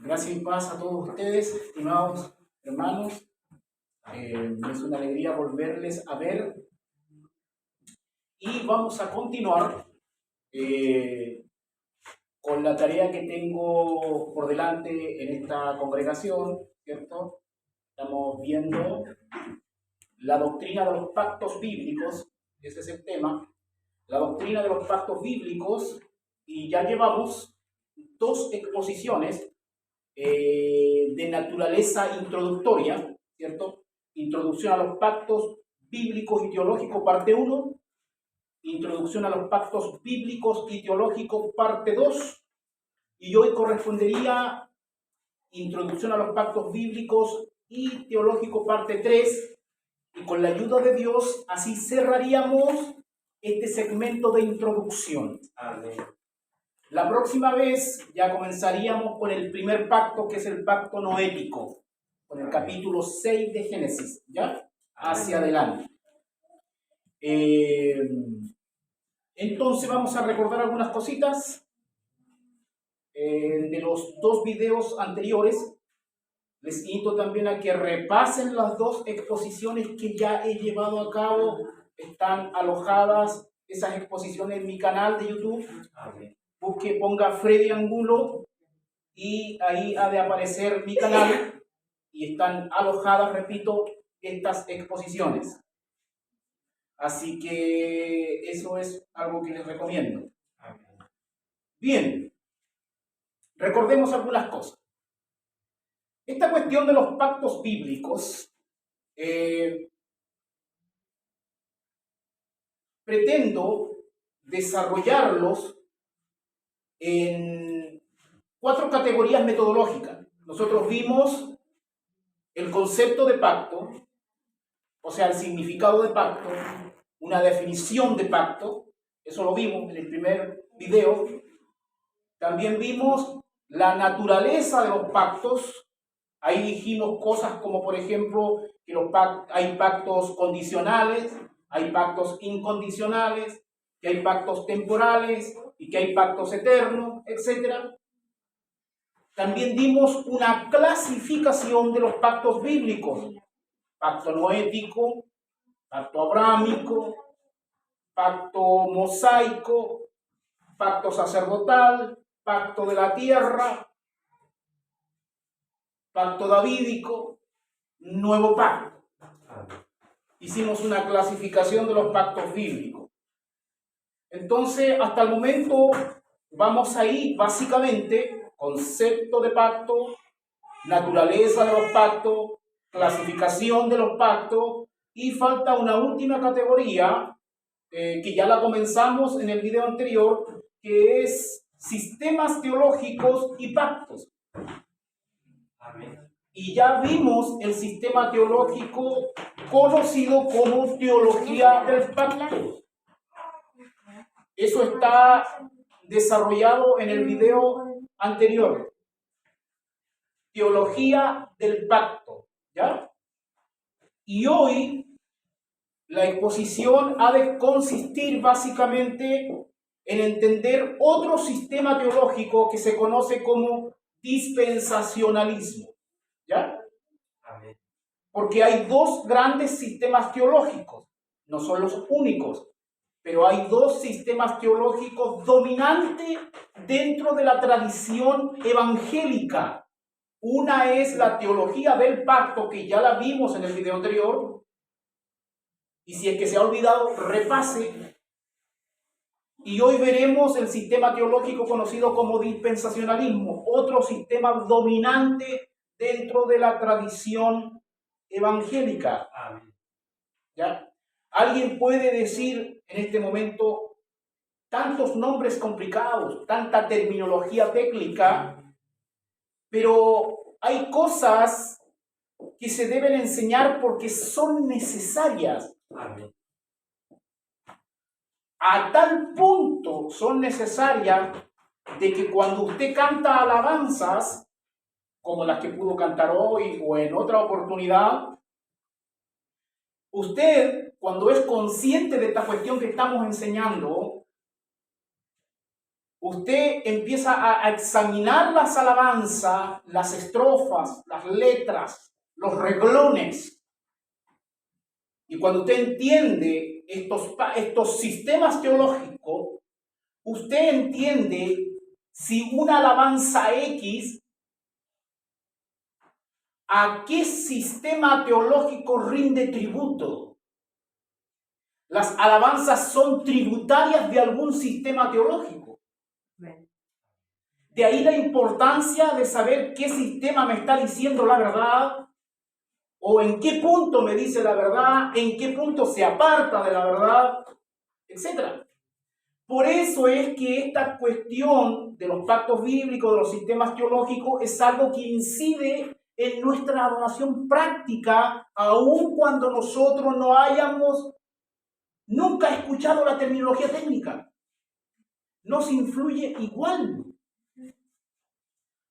Gracias y paz a todos ustedes, estimados hermanos. Es una alegría volverles a ver y vamos a continuar con la tarea que tengo por delante en esta congregación, ¿cierto? Estamos viendo la doctrina de los pactos bíblicos, ese es el tema, la doctrina de los pactos bíblicos, y ya llevamos dos exposiciones de naturaleza introductoria, ¿cierto? Introducción a los pactos bíblicos y teológicos, parte 1. Introducción a los pactos bíblicos y teológicos, parte 2. Y hoy correspondería introducción a los pactos bíblicos y teológicos, parte 3. Y con la ayuda de Dios, así cerraríamos este segmento de introducción. Amén. La próxima vez ya comenzaríamos con el primer pacto, que es el pacto noético, con el capítulo 6 de Génesis, ¿ya? Hacia adelante. Entonces vamos a recordar algunas cositas de los dos videos anteriores. Les invito también a que repasen las dos exposiciones que ya he llevado a cabo. Están alojadas esas exposiciones en mi canal de YouTube. Amén. Busque, ponga Freddy Angulo y ahí ha de aparecer mi canal y están alojadas, repito, estas exposiciones. Así que eso es algo que les recomiendo. Bien, recordemos algunas cosas. Esta cuestión de los pactos bíblicos, pretendo desarrollarlos en 4 categorías metodológicas. Nosotros vimos el concepto de pacto, o sea, el significado de pacto, una definición de pacto, eso lo vimos en el primer video. También vimos la naturaleza de los pactos. Ahí dijimos cosas como, por ejemplo, que hay pactos condicionales, hay pactos incondicionales, que hay pactos temporales y que hay pactos eternos, etc. También dimos una clasificación de los pactos bíblicos: pacto noético, pacto abrámico, pacto mosaico, pacto sacerdotal, pacto de la tierra, pacto davídico, nuevo pacto. Hicimos una clasificación de los pactos bíblicos. Entonces, hasta el momento vamos a ir básicamente concepto de pacto, naturaleza de los pactos, clasificación de los pactos, y falta una última categoría que ya la comenzamos en el video anterior, que es sistemas teológicos y pactos. Amén. Y ya vimos el sistema teológico conocido como teología del pacto. Eso está desarrollado en el video anterior. Teología del pacto, ¿ya? Y hoy la exposición ha de consistir básicamente en entender otro sistema teológico que se conoce como dispensacionalismo, ¿ya? Amén. Porque hay dos grandes sistemas teológicos, no son los únicos, pero hay dos sistemas teológicos dominantes dentro de la tradición evangélica. Una es la teología del pacto, que ya la vimos en el video anterior, y si es que se ha olvidado, repase. Y hoy veremos el sistema teológico conocido como dispensacionalismo, otro sistema dominante dentro de la tradición evangélica. Amén. ¿Ya? Alguien puede decir en este momento tantos nombres complicados, tanta terminología técnica, pero hay cosas que se deben enseñar porque son necesarias. Amén. A tal punto son necesarias de que cuando usted canta alabanzas, como las que pudo cantar hoy o en otra oportunidad, usted, cuando es consciente de esta cuestión que estamos enseñando, usted empieza a examinar las alabanzas, las estrofas, las letras, los reglones. Y cuando usted entiende estos sistemas teológicos, usted entiende si una alabanza X, ¿a qué sistema teológico rinde tributo? Las alabanzas son tributarias de algún sistema teológico. De ahí la importancia de saber qué sistema me está diciendo la verdad, o en qué punto me dice la verdad, en qué punto se aparta de la verdad, etc. Por eso es que esta cuestión de los pactos bíblicos, de los sistemas teológicos, es algo que incide en nuestra adoración práctica, aun cuando nosotros no hayamos nunca escuchado la terminología técnica. Nos influye igual.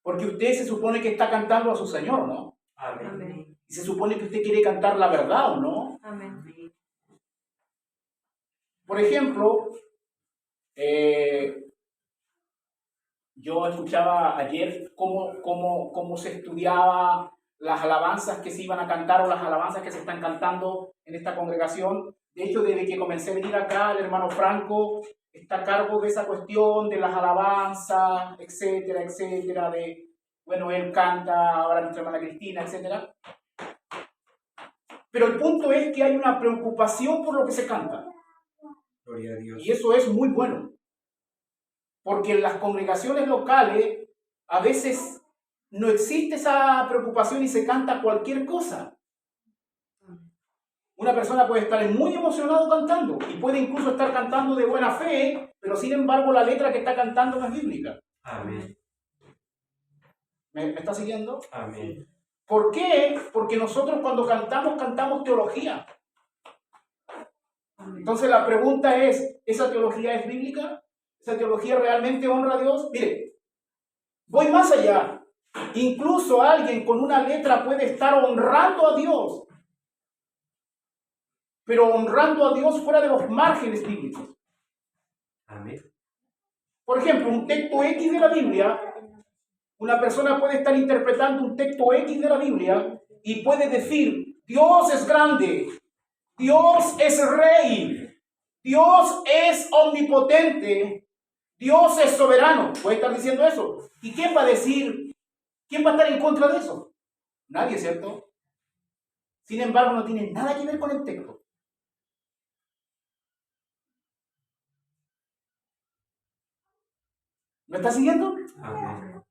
Porque usted se supone que está cantando a su Señor, ¿no? Amén. Y se supone que usted quiere cantar la verdad, ¿o no? Amén. Por ejemplo, yo escuchaba ayer cómo se estudiaba las alabanzas que se iban a cantar o las alabanzas que se están cantando en esta congregación. De hecho, desde que comencé a venir acá, el hermano Franco está a cargo de esa cuestión de las alabanzas, etcétera, etcétera, bueno, él canta, ahora nuestra hermana Cristina, etcétera. Pero el punto es que hay una preocupación por lo que se canta. Gloria a Dios. Y eso es muy bueno. Porque en las congregaciones locales a veces no existe esa preocupación y se canta cualquier cosa. Una persona puede estar muy emocionado cantando y puede incluso estar cantando de buena fe, pero sin embargo la letra que está cantando no es bíblica. Amén. ¿Me está siguiendo? Amén. ¿Por qué? Porque nosotros cuando cantamos teología. Entonces la pregunta es, ¿esa teología es bíblica? ¿Esa teología realmente honra a Dios? Mire, voy más allá. Incluso alguien con una letra puede estar honrando a Dios, pero honrando a Dios fuera de los márgenes bíblicos. Amén. Por ejemplo, un texto X de la Biblia, una persona puede estar interpretando un texto X de la Biblia y puede decir, Dios es grande, Dios es rey, Dios es omnipotente, Dios es soberano. Puede estar diciendo eso. ¿Y quién va a decir? ¿Quién va a estar en contra de eso? Nadie, ¿cierto? Sin embargo, no tiene nada que ver con el texto. ¿Me está siguiendo? Amén.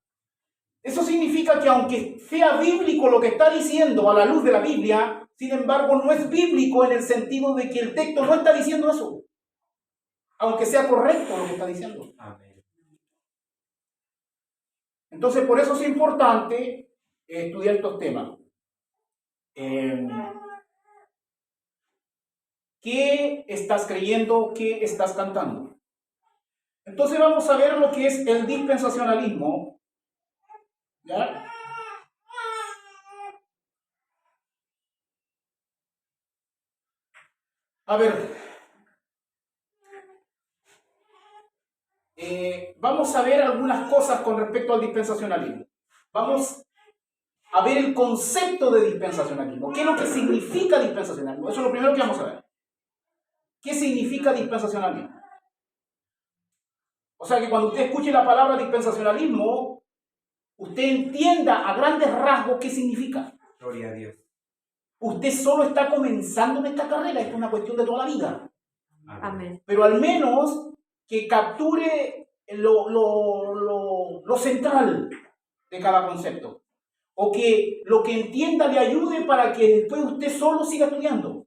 Eso significa que aunque sea bíblico lo que está diciendo a la luz de la Biblia, sin embargo no es bíblico en el sentido de que el texto no está diciendo eso. Aunque sea correcto lo que está diciendo. Amén. Entonces, por eso es importante estudiar estos temas. ¿Qué estás creyendo? ¿Qué estás cantando? Entonces vamos a ver lo que es el dispensacionalismo. ¿Ya? A ver, vamos a ver algunas cosas con respecto al dispensacionalismo. Vamos a ver el concepto de dispensacionalismo. ¿Qué es lo que significa dispensacionalismo? Eso es lo primero que vamos a ver. ¿Qué significa dispensacionalismo? O sea que cuando usted escuche la palabra dispensacionalismo, usted entienda a grandes rasgos qué significa. Gloria a Dios. Usted solo está comenzando en esta carrera, esto es una cuestión de toda la vida. Amén. Pero al menos que capture lo central de cada concepto. O que lo que entienda le ayude para que después usted solo siga estudiando.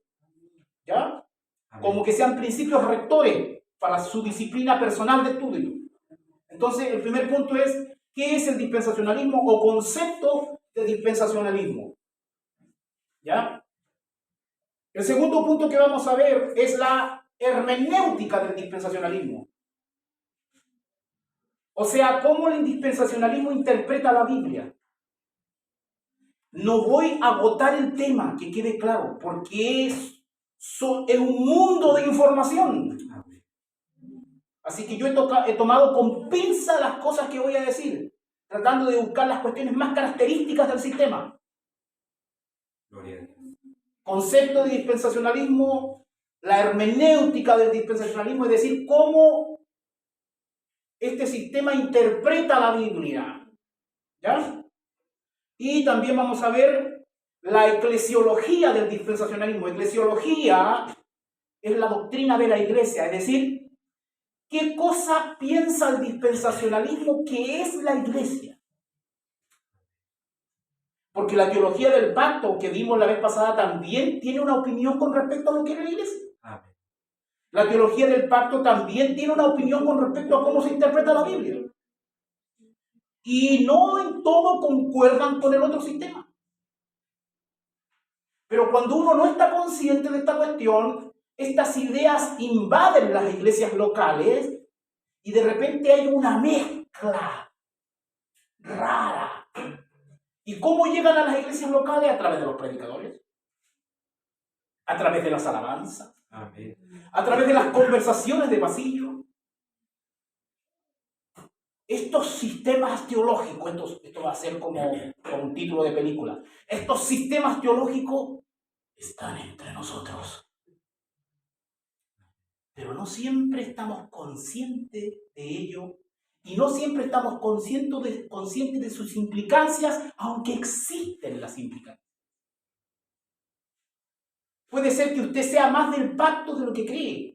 ¿Ya? Amén. Como que sean principios rectores para su disciplina personal de estudio. Entonces, el primer punto es, ¿qué es el dispensacionalismo o concepto de dispensacionalismo? ¿Ya? El segundo punto que vamos a ver es la hermenéutica del dispensacionalismo. O sea, cómo el dispensacionalismo interpreta la Biblia. No voy a agotar el tema, que quede claro, porque es un mundo de información. Amén. Así que yo he tomado con pinza las cosas que voy a decir, tratando de buscar las cuestiones más características del sistema. Gloria a Dios. Concepto de dispensacionalismo, la hermenéutica del dispensacionalismo, es decir, cómo este sistema interpreta la Biblia. ¿Ya? Y también vamos a ver la eclesiología del dispensacionalismo. Eclesiología es la doctrina de la iglesia, es decir, ¿qué cosa piensa el dispensacionalismo que es la iglesia? Porque la teología del pacto que vimos la vez pasada también tiene una opinión con respecto a lo que es la iglesia. Amén. La teología del pacto también tiene una opinión con respecto a cómo se interpreta la Biblia. Y no en todo concuerdan con el otro sistema. Pero cuando uno no está consciente de esta cuestión, estas ideas invaden las iglesias locales y de repente hay una mezcla rara. ¿Y cómo llegan a las iglesias locales? A través de los predicadores, a través de las alabanzas, Amén. a través de las conversaciones de pasillo. Estos sistemas teológicos, esto va a ser como un título de película, estos sistemas teológicos están entre nosotros. Pero no siempre estamos conscientes de ello y no siempre estamos conscientes de sus implicancias, aunque existen las implicancias. Puede ser que usted sea más del pacto de lo que cree.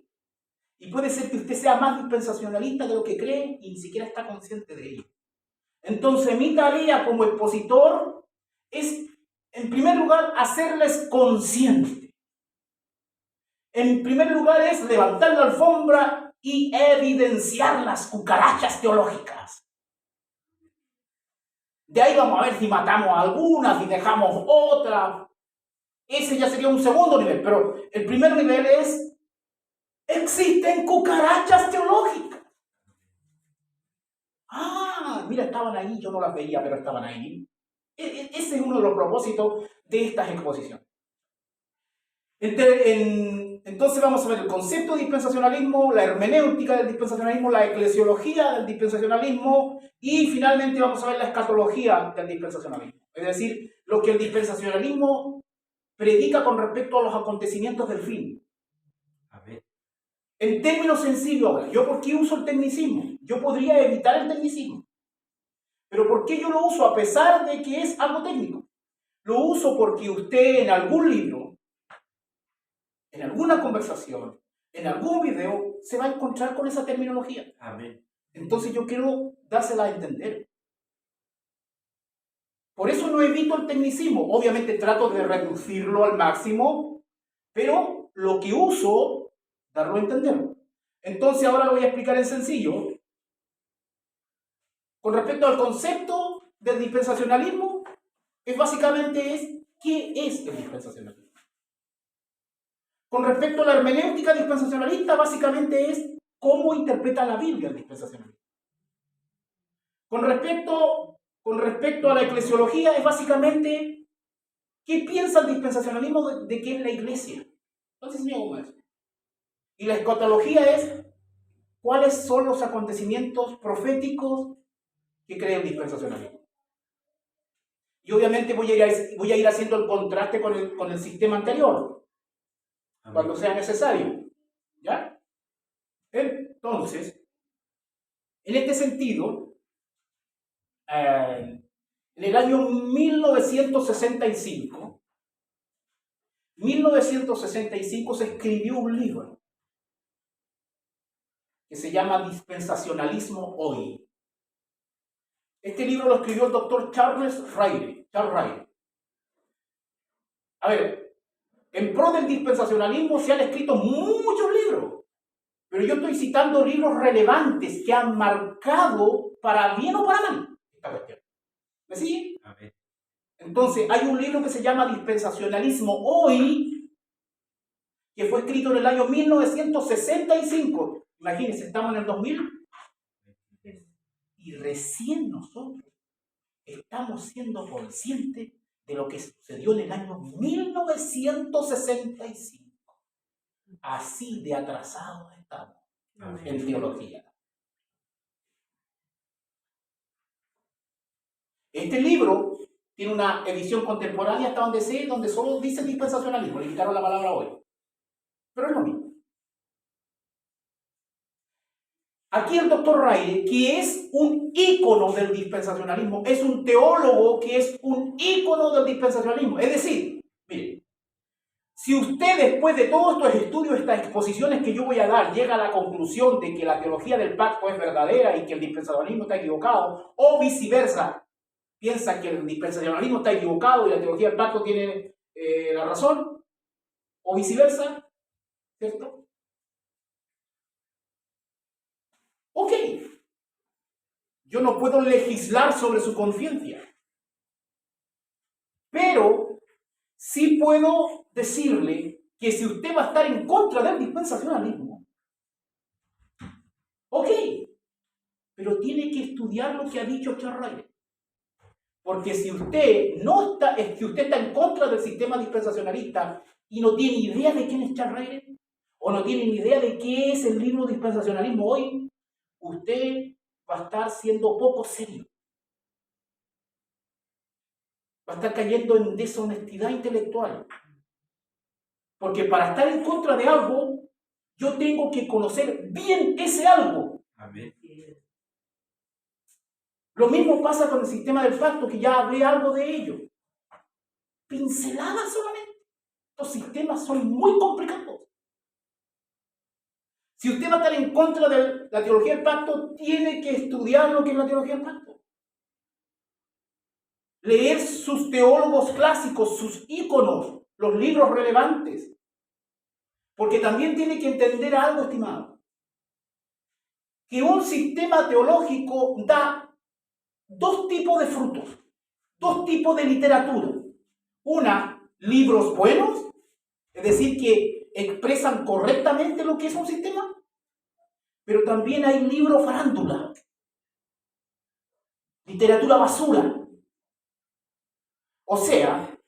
Y puede ser que usted sea más dispensacionalista de lo que cree y ni siquiera está consciente de ello. Entonces mi tarea como expositor es, en primer lugar, hacerles conscientes. En primer lugar es levantar la alfombra y evidenciar las cucarachas teológicas. De ahí vamos a ver si matamos a algunas y dejamos otras. Ese ya sería un segundo nivel, pero el primer nivel es: existen cucarachas teológicas. Ah, mira, estaban ahí, yo no las veía, pero estaban ahí. Ese es uno de los propósitos de estas exposiciones. Entonces vamos a ver el concepto de dispensacionalismo, la hermenéutica del dispensacionalismo, la eclesiología del dispensacionalismo y finalmente vamos a ver la escatología del dispensacionalismo. Es decir, lo que el dispensacionalismo predica con respecto a los acontecimientos del fin. Amén. En términos sencillos ahora, ¿yo por qué uso el tecnicismo? Yo podría evitar el tecnicismo. Pero ¿por qué yo lo uso a pesar de que es algo técnico? Lo uso porque usted en algún libro, en alguna conversación, en algún video, se va a encontrar con esa terminología. Amén. Entonces yo quiero dársela a entender. Por eso no evito el tecnicismo. Obviamente trato de reducirlo al máximo, pero lo que uso, darlo a entender. Entonces ahora lo voy a explicar en sencillo. Con respecto al concepto del dispensacionalismo, básicamente es ¿qué es el dispensacionalismo? Con respecto a la hermenéutica dispensacionalista, básicamente es cómo interpreta la Biblia el dispensacionalismo. Con respecto a la eclesiología, es básicamente qué piensa el dispensacionalismo de qué es la iglesia. Entonces me hago eso. Y la escatología es cuáles son los acontecimientos proféticos que cree el dispensacionalismo. Y obviamente voy a ir haciendo el contraste con el sistema anterior, Amén. cuando sea necesario. ¿Ya? Entonces, en este sentido, en el año 1965 se escribió un libro que se llama Dispensacionalismo Hoy. Este libro lo escribió el doctor Charles Ryrie. A ver, en pro del dispensacionalismo se han escrito muchos libros, pero yo estoy citando libros relevantes que han marcado, para bien o para mal, esta cuestión. ¿Me sigue? Amén. Entonces, hay un libro que se llama Dispensacionalismo Hoy, que fue escrito en el año 1965. Imagínense, estamos en el 2000 y recién nosotros estamos siendo conscientes de lo que sucedió en el año 1965. Así de atrasados estamos. en teología. Este libro tiene una edición contemporánea hasta donde sé, donde solo dice dispensacionalismo, le quitaron la palabra hoy. Pero es lo mismo. Aquí el doctor Raide, que es un ícono del dispensacionalismo, es un teólogo que es un ícono del dispensacionalismo. Es decir, mire, si usted después de todos estos estudios, estas exposiciones que yo voy a dar, llega a la conclusión de que la teología del pacto es verdadera y que el dispensacionalismo está equivocado, o viceversa, piensa que el dispensacionalismo está equivocado y la teología del pacto tiene la razón, o viceversa, ¿cierto? Ok, yo no puedo legislar sobre su conciencia, pero sí puedo decirle que si usted va a estar en contra del dispensacionalismo, ok, pero tiene que estudiar lo que ha dicho Charles. Porque si usted no está, es que usted está en contra del sistema dispensacionalista y no tiene idea de quién es Charles, o no tiene ni idea de qué es el libro dispensacionalismo hoy, usted va a estar siendo poco serio. Va a estar cayendo en deshonestidad intelectual. Porque para estar en contra de algo, yo tengo que conocer bien ese algo. Amén. Lo mismo pasa con el sistema del pacto, que ya hablé algo de ello. Pinceladas solamente. Los sistemas son muy complicados. Si usted va a estar en contra de la teología del pacto, tiene que estudiar lo que es la teología del pacto. Leer sus teólogos clásicos, sus íconos, los libros relevantes. Porque también tiene que entender algo, estimado. Que un sistema teológico da dos tipos de frutos, dos tipos de literatura. Una, libros buenos, es decir, que expresan correctamente lo que es un sistema, pero también hay libros farándula, literatura basura. O sea,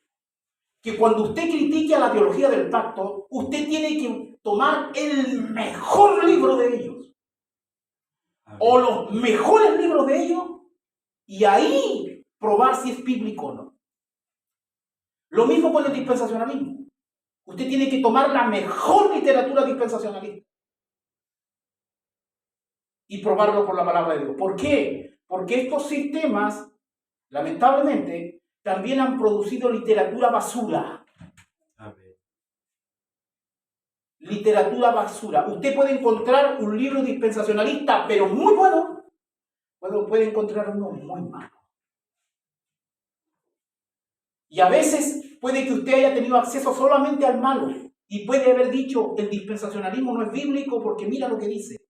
que cuando usted critique a la teología del pacto, usted tiene que tomar el mejor libro de ellos, o los mejores libros de ellos, y ahí probar si es bíblico o no. Lo mismo con el dispensacionalismo. Usted tiene que tomar la mejor literatura dispensacionalista y probarlo por la palabra de Dios. ¿Por qué? Porque estos sistemas, lamentablemente, también han producido literatura basura. Amén. Literatura basura. Usted puede encontrar un libro dispensacionalista, pero muy bueno. Bueno, puede encontrar uno muy malo. Y a veces puede que usted haya tenido acceso solamente al malo y puede haber dicho el dispensacionalismo no es bíblico porque mira lo que dice.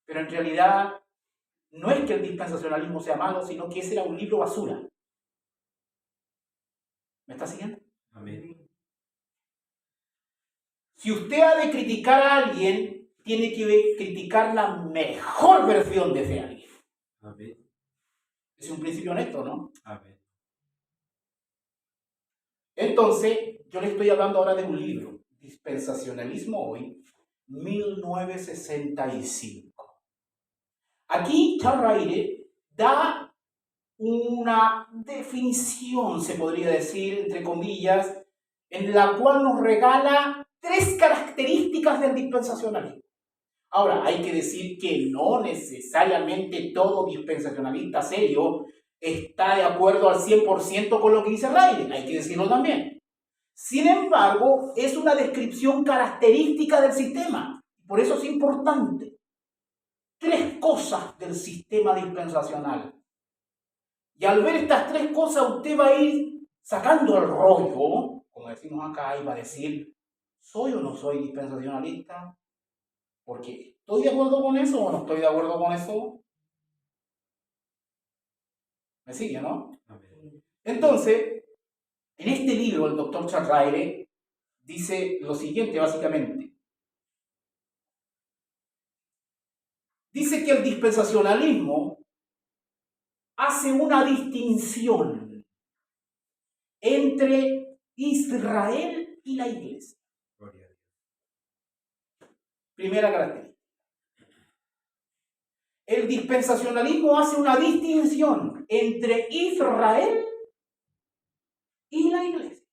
Pero en realidad no es que el dispensacionalismo sea malo, sino que ese era un libro basura. ¿Me está siguiendo? Amén. Si usted ha de criticar a alguien, tiene que criticar la mejor versión de ese alguien. Amén. Es un principio honesto, ¿no? Amén. Entonces, yo le estoy hablando ahora de un libro, Dispensacionalismo Hoy, 1965. Aquí Charles Raide da una definición, se podría decir, entre comillas, en la cual nos regala 3 características del dispensacionalismo. Ahora, hay que decir que no necesariamente todo dispensacionalista serio está de acuerdo al 100% con lo que dice Raide, hay que decirlo también. Sin embargo, es una descripción característica del sistema. Por eso es importante. 3 cosas del sistema dispensacional. Y al ver estas 3 cosas, usted va a ir sacando el rollo, como decimos acá, y va a decir, ¿soy o no soy dispensacionalista? Porque ¿estoy de acuerdo con eso o no estoy de acuerdo con eso? ¿Me sigue, no? Amén. Entonces, en este libro, el doctor Charles Raide dice lo siguiente, básicamente. Dice que el dispensacionalismo hace una distinción entre Israel y la iglesia. Gloria a Dios. Primera característica. El dispensacionalismo hace una distinción entre Israel y la iglesia.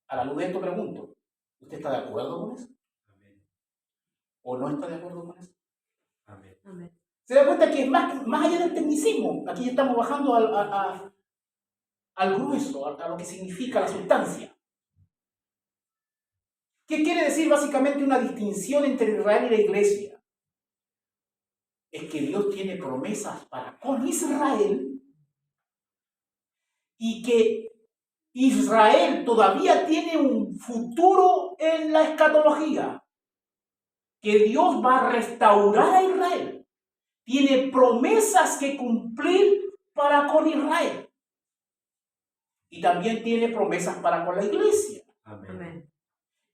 A la luz de esto pregunto, ¿usted está de acuerdo con eso? Amén. ¿O no está de acuerdo con eso? Amén. Amén. Se da cuenta que es más allá del tecnicismo. Aquí ya estamos bajando al grueso, a lo que significa la sustancia. ¿Qué quiere decir básicamente una distinción entre Israel y la iglesia? Es que Dios tiene promesas para con Israel y que Israel todavía tiene un futuro en la escatología. Que Dios va a restaurar a Israel. Tiene promesas que cumplir para con Israel. Y también tiene promesas para con la iglesia. Amén. Amén.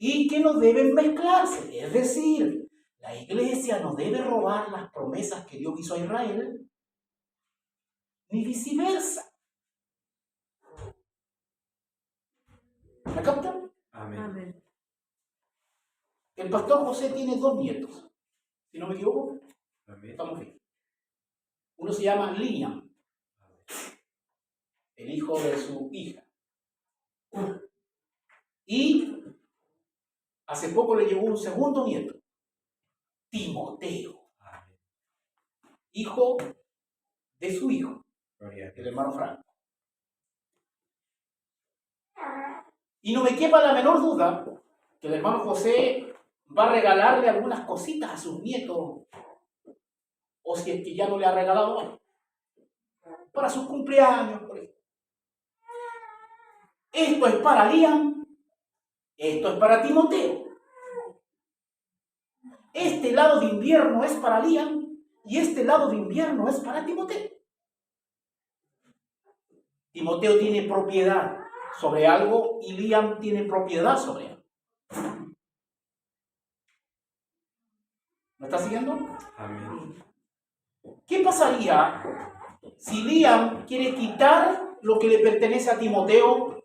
Y que no deben mezclarse. Es decir, la iglesia no debe robar las promesas que Dios hizo a Israel, ni viceversa. ¿Me captan? Amén. Amén. El pastor José tiene 2 nietos. Si no me equivoco, Amén. estamos bien. Uno se llama Liam, el hijo de su hija. Y hace poco le llegó un segundo nieto, Timoteo, Amén. hijo de su hijo, Gloria a el Dios. hermano Franco. Y no me quepa la menor duda que el hermano José va a regalarle algunas cositas a sus nietos, o si es que ya no le ha regalado algo, para sus cumpleaños, por ejemplo. Esto es para Liam, esto es para Timoteo. Este lado de invierno es para Liam y este lado de invierno es para Timoteo. Timoteo tiene propiedad sobre algo y Liam tiene propiedad sobre algo. ¿Me está siguiendo? Amén. ¿Qué pasaría si Liam quiere quitar lo que le pertenece a Timoteo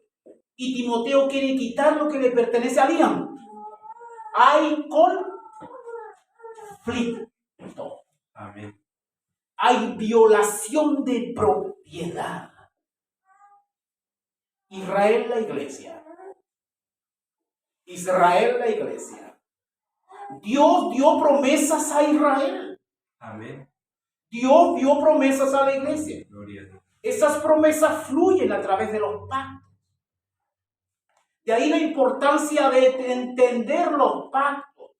y Timoteo quiere quitar lo que le pertenece a Liam? Hay conflicto. Amén. Hay violación de propiedad. Israel la iglesia. Israel la iglesia. Dios dio promesas a Israel. Amén. Dios dio promesas a la iglesia. Gloria a Dios. Esas promesas fluyen a través de los pactos. De ahí la importancia de entender los pactos.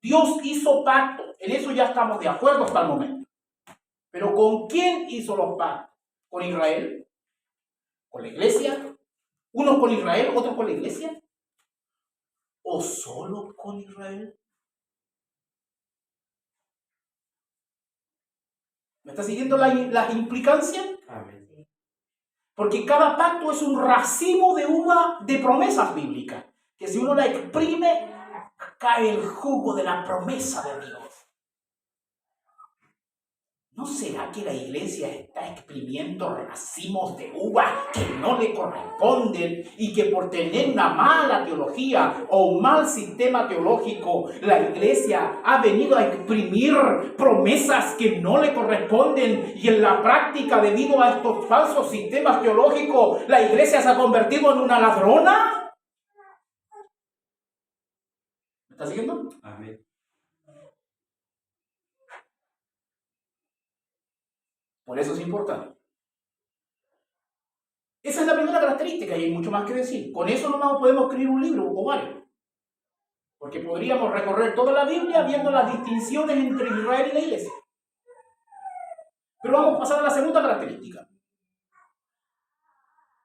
Dios hizo pactos. En eso ya estamos de acuerdo hasta el momento. Pero ¿con quién hizo los pactos? ¿Con Israel? ¿Con la iglesia? ¿Unos con Israel, otros con la iglesia? ¿O solo con Israel? ¿Me está siguiendo la implicancia? Amén. Porque cada pacto es un racimo de uva de promesas bíblicas, que si uno la exprime, cae el jugo de la promesa de Dios. ¿No será que la iglesia está exprimiendo racimos de uva que no le corresponden y que por tener una mala teología o un mal sistema teológico, la iglesia ha venido a exprimir promesas que no le corresponden y en la práctica, debido a estos falsos sistemas teológicos, la iglesia se ha convertido en una ladrona? ¿Me está siguiendo? Amén. Por eso es importante. Esa es la primera característica y hay mucho más que decir. Con eso no podemos escribir un libro o varios. Porque podríamos recorrer toda la Biblia viendo las distinciones entre Israel y la iglesia. Pero vamos a pasar a la segunda característica.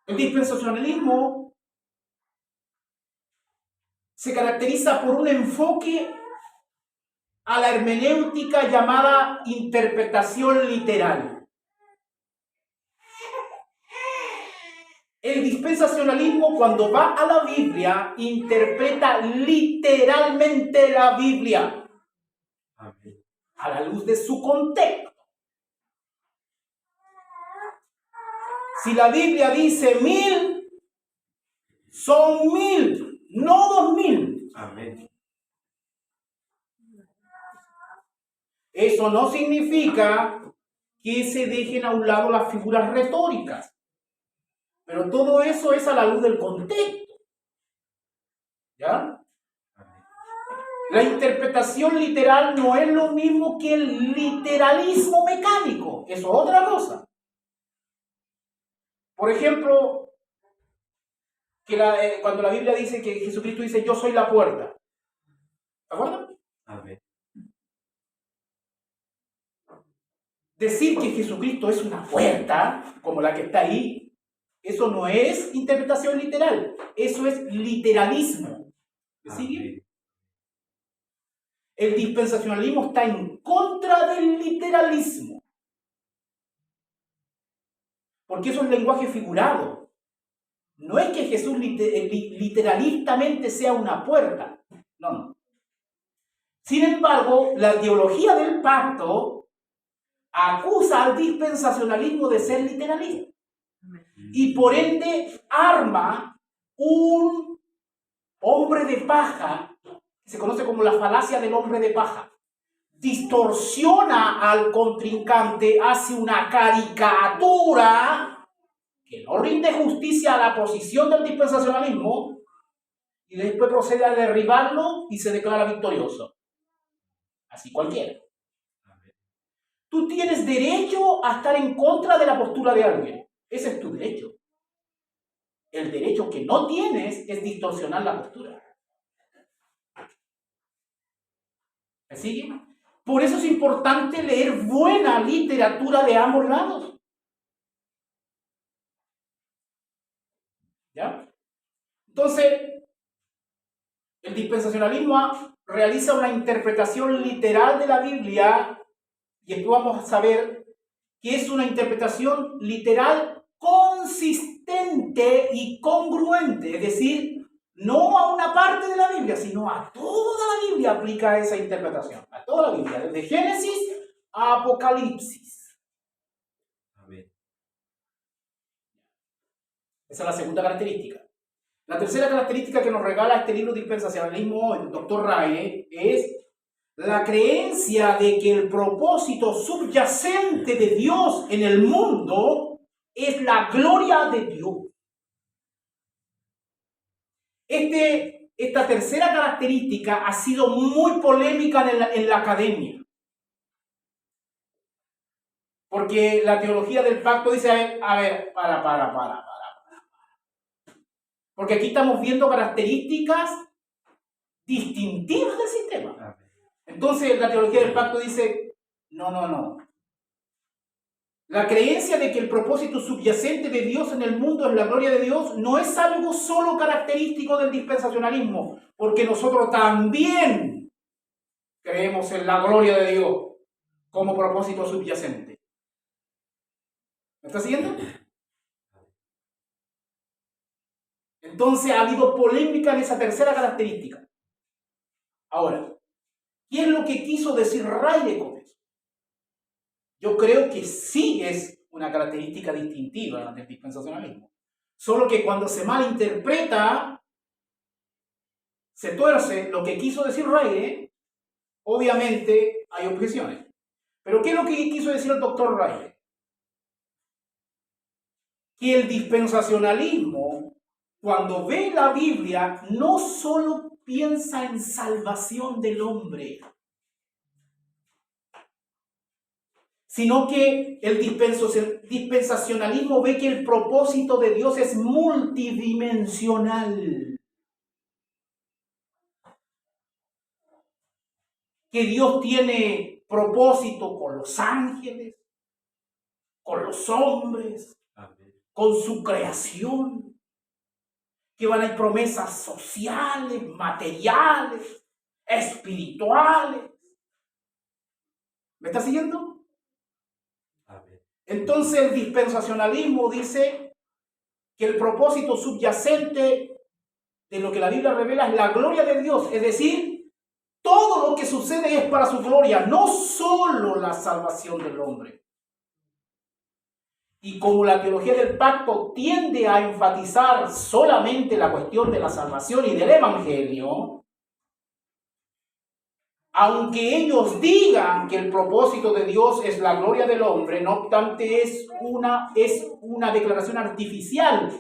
El dispensacionalismo se caracteriza por un enfoque a la hermenéutica llamada interpretación literal. El dispensacionalismo, cuando va a la Biblia, interpreta literalmente la Biblia. Amén. A la luz de su contexto. Si la Biblia dice 1000, son 1000, no 2000. Amén. Eso no significa que se dejen a un lado las figuras retóricas, pero todo eso es a la luz del contexto. ¿Ya? La interpretación literal no es lo mismo que el literalismo mecánico, eso es otra cosa. Por ejemplo, cuando la Biblia dice que Jesucristo dice, yo soy la puerta. ¿De acuerdo? Amén. Decir que Jesucristo es una puerta, como la que está ahí, eso no es interpretación literal, eso es literalismo. ¿Me sigue? Amén. El dispensacionalismo está en contra del literalismo, porque eso es lenguaje figurado. No es que Jesús literalistamente sea una puerta, no. Sin embargo, la teología del pacto acusa al dispensacionalismo de ser literalista y por ende arma un hombre de paja, que se conoce como la falacia del hombre de paja. Distorsiona al contrincante, hace una caricatura que no rinde justicia a la posición del dispensacionalismo y después procede a derribarlo y se declara victorioso. Así cualquiera. Tú tienes derecho a estar en contra de la postura de alguien. Ese es tu derecho. El derecho que no tienes es distorsionar la postura. ¿Me sigue? Por eso es importante leer buena literatura de ambos lados. ¿Ya? Entonces, el dispensacionalismo realiza una interpretación literal de la Biblia y después vamos a saber que es una interpretación literal consistente y congruente, es decir, no a una parte de la Biblia, sino a toda la Biblia aplica esa interpretación, a toda la Biblia, desde Génesis a Apocalipsis. Amén. Esa es la segunda característica. La tercera característica que nos regala este libro Dispensacionalismo, el Dr. Ray, es la creencia de que el propósito subyacente de Dios en el mundo es la gloria de Dios. Esta tercera característica ha sido muy polémica en la academia. Porque la teología del pacto dice, a ver, para. Porque aquí estamos viendo características distintivas del sistema. Amén. Entonces la teología del pacto dice, no. La creencia de que el propósito subyacente de Dios en el mundo es la gloria de Dios no es algo solo característico del dispensacionalismo, porque nosotros también creemos en la gloria de Dios como propósito subyacente. ¿Me está siguiendo? Entonces ha habido polémica en esa tercera característica. Ahora, ¿qué es lo que quiso decir Riley con eso? Yo creo que sí es una característica distintiva del dispensacionalismo. Solo que cuando se malinterpreta, se tuerce lo que quiso decir Riley, obviamente hay objeciones. Pero ¿qué es lo que quiso decir el doctor Riley? Que el dispensacionalismo, cuando ve la Biblia, no solo piensa en salvación del hombre, sino que el dispensacionalismo ve que el propósito de Dios es multidimensional. Que Dios tiene propósito con los ángeles, con los hombres, Amén. con su creación. Que van a haber promesas sociales, materiales, espirituales. ¿Me está siguiendo? Amén. Entonces el dispensacionalismo dice que el propósito subyacente de lo que la Biblia revela es la gloria de Dios, es decir, todo lo que sucede es para su gloria, no solo la salvación del hombre. Y como la teología del pacto tiende a enfatizar solamente la cuestión de la salvación y del evangelio, aunque ellos digan que el propósito de Dios es la gloria del hombre, no obstante es una declaración artificial.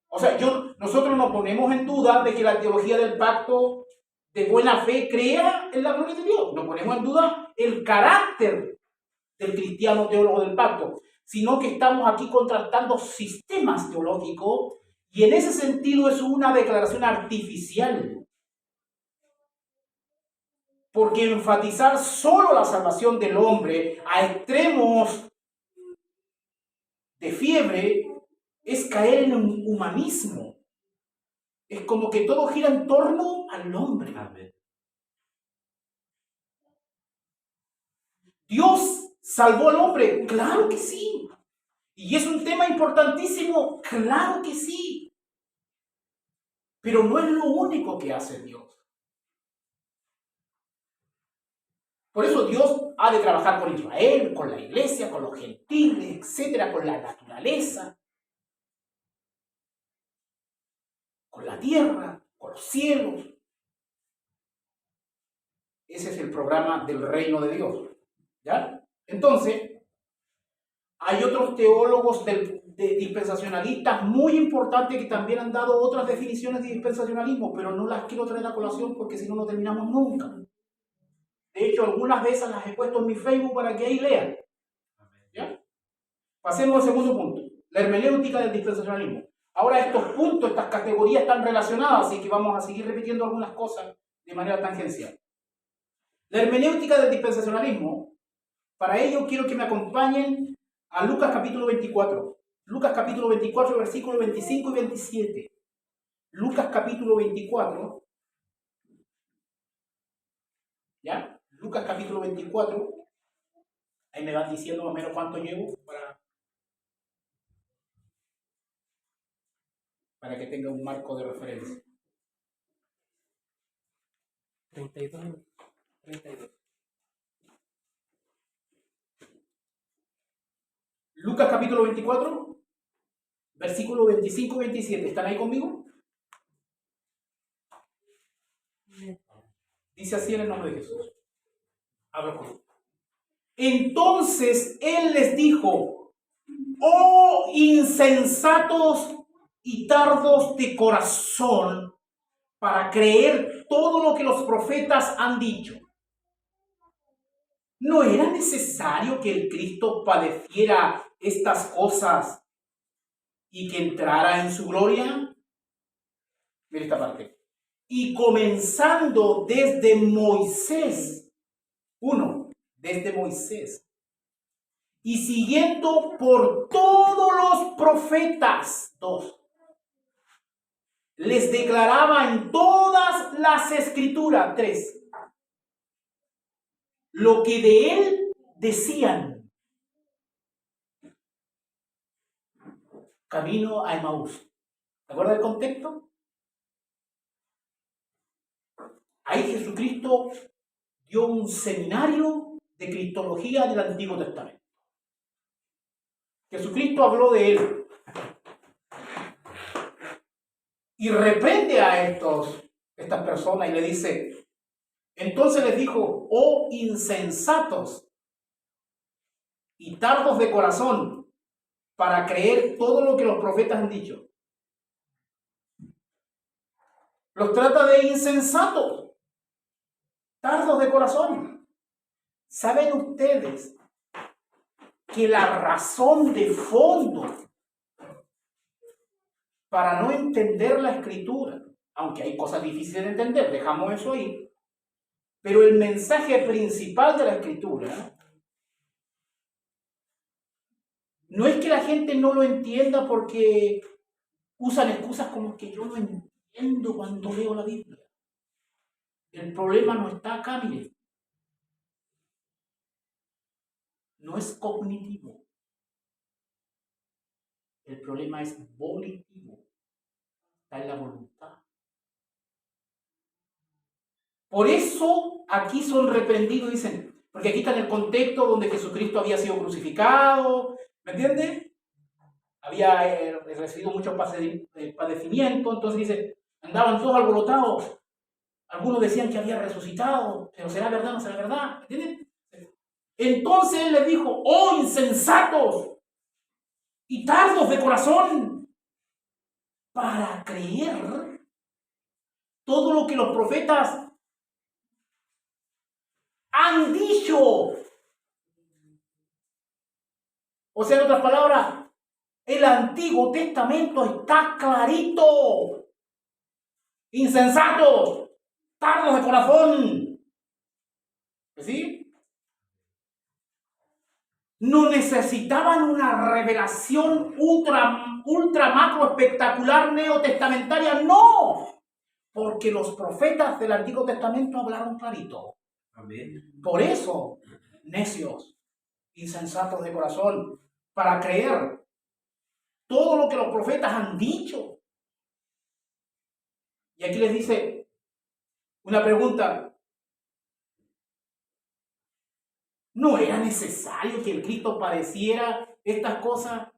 O sea, nosotros nos ponemos en duda de que la teología del pacto de buena fe crea en la gloria de Dios. No ponemos en duda el carácter del cristiano teólogo del pacto, sino que estamos aquí contrastando sistemas teológicos y en ese sentido es una declaración artificial. Porque enfatizar solo la salvación del hombre a extremos de fiebre es caer en un humanismo. Es como que todo gira en torno al hombre. Amén. ¿Dios salvó al hombre? Claro que sí. ¿Y es un tema importantísimo? Claro que sí. Pero no es lo único que hace Dios. Por eso Dios ha de trabajar con Israel, con la iglesia, con los gentiles, etcétera, con la naturaleza, con la tierra, con los cielos. Ese es el programa del reino de Dios. ¿Ya? Entonces, hay otros teólogos dispensacionalistas muy importantes que también han dado otras definiciones de dispensacionalismo, pero no las quiero traer a colación porque si no, no terminamos nunca. De hecho, algunas de esas las he puesto en mi Facebook para que ahí lean. ¿Ya? Pasemos al segundo punto, la hermenéutica del dispensacionalismo. Ahora estos puntos, estas categorías están relacionadas, así que vamos a seguir repitiendo algunas cosas de manera tangencial. La hermenéutica del dispensacionalismo, para ello quiero que me acompañen a Lucas capítulo 24. Lucas capítulo 24, versículos 25 y 27. Lucas capítulo 24. ¿Ya? Lucas capítulo 24. Ahí me van diciendo más o menos cuánto llevo para que tenga un marco de referencia. 32. Lucas capítulo 24, versículos 25 y 27. ¿Están ahí conmigo? Dice así en el nombre de Jesús. Habla conmigo. Entonces él les dijo: oh insensatos y tardos de corazón para creer todo lo que los profetas han dicho. ¿No era necesario que el Cristo padeciera estas cosas y que entrara en su gloria? Mira esta parte. Y comenzando desde Moisés, desde Moisés, y siguiendo por todos los profetas, les declaraba en todas las escrituras, lo que de él decían. Camino a Emaús. ¿Te acuerdas del contexto? Ahí Jesucristo dio un seminario de cristología del Antiguo Testamento. Jesucristo habló de él y reprende a estas personas y le dice, entonces les dijo: oh insensatos y tardos de corazón para creer todo lo que los profetas han dicho. Los trata de insensatos, tardos de corazón. ¿Saben ustedes que la razón de fondo para no entender la Escritura, aunque hay cosas difíciles de entender, dejamos eso ahí, pero el mensaje principal de la Escritura no es que la gente no lo entienda porque usan excusas como que yo no entiendo cuando leo la Biblia? El problema no está acá, mire. No es cognitivo. El problema es volitivo. Está en la voluntad. Por eso aquí son reprendidos, dicen, porque aquí está en el contexto donde Jesucristo había sido crucificado, ¿me entiendes? Había recibido muchos padecimientos, entonces dice, andaban todos alborotados. Algunos decían que había resucitado, pero ¿será verdad o no será verdad? ¿Entienden? Entonces él les dijo, oh insensatos y tardos de corazón, para creer todo lo que los profetas han dicho. O sea, en otras palabras, el Antiguo Testamento está clarito. Insensatos, tardos de corazón. ¿Sí? No necesitaban una revelación ultra macro espectacular neotestamentaria, no, porque los profetas del Antiguo Testamento hablaron clarito. Amén. Por eso, necios, insensatos de corazón, para creer todo lo que los profetas han dicho. Y aquí les dice una pregunta. ¿No era necesario que el Cristo padeciera estas cosas?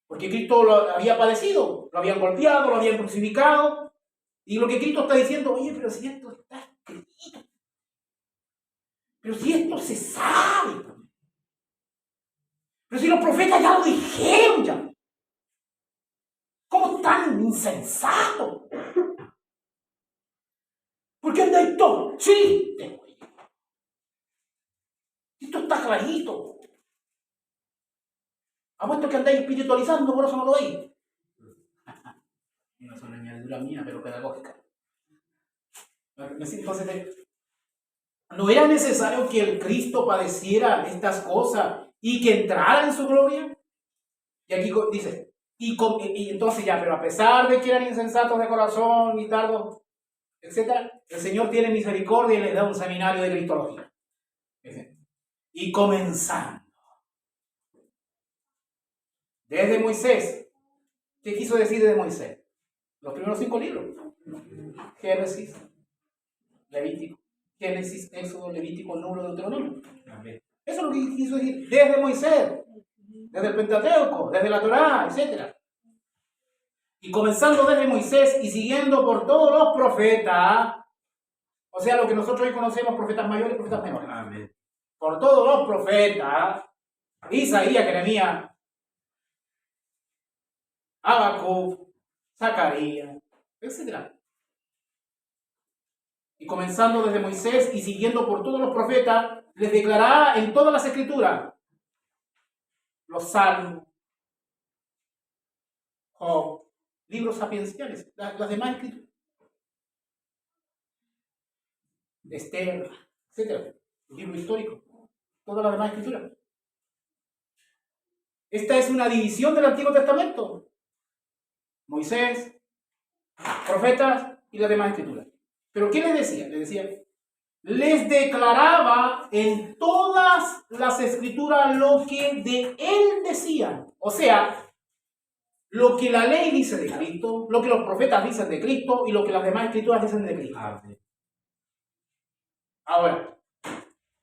Porque Cristo lo había padecido, lo habían golpeado, lo habían crucificado. Y lo que Cristo está diciendo, oye, pero si esto está escrito, pero si esto se sabe, pero si los profetas ya lo dijeron ya, ¿cómo tan insensato? ¿Por qué andáis todo triste? Esto está clarito. Apuesto que andáis espiritualizando, por eso no lo veis. No es una añadidura mía, pero pedagógica. Entonces, ¿no era necesario que el Cristo padeciera estas cosas y que entrara en su gloria? Y aquí dice, y entonces ya, pero a pesar de que eran insensatos de corazón y tardos, etc., el Señor tiene misericordia y les da un seminario de cristología. Y comenzando desde Moisés. ¿Qué quiso decir desde Moisés? Los primeros 5 libros. Génesis, Levítico, Génesis, Éxodo, Levítico, Número, Deuteronomio. Amén. Eso es lo que quiso decir desde Moisés, desde el Pentateuco, desde la Torá, etc. Y comenzando desde Moisés y siguiendo por todos los profetas, o sea, lo que nosotros hoy conocemos, profetas mayores y profetas menores. Amén. Por todos los profetas, Isaías, Jeremías, Habacuc, Zacarías, etc. Y comenzando desde Moisés y siguiendo por todos los profetas, les declarará en todas las escrituras, los salmos, Job, libros sapienciales, las demás escrituras, Esther, etc. Libro histórico, todas las demás escrituras. Esta es una división del Antiguo Testamento. Moisés, profetas y las demás escrituras. ¿Pero qué les decía? Les decía, les declaraba en todas las escrituras lo que de él decían. O sea, lo que la ley dice de Cristo, lo que los profetas dicen de Cristo y lo que las demás escrituras dicen de Cristo. Amén. Ahora,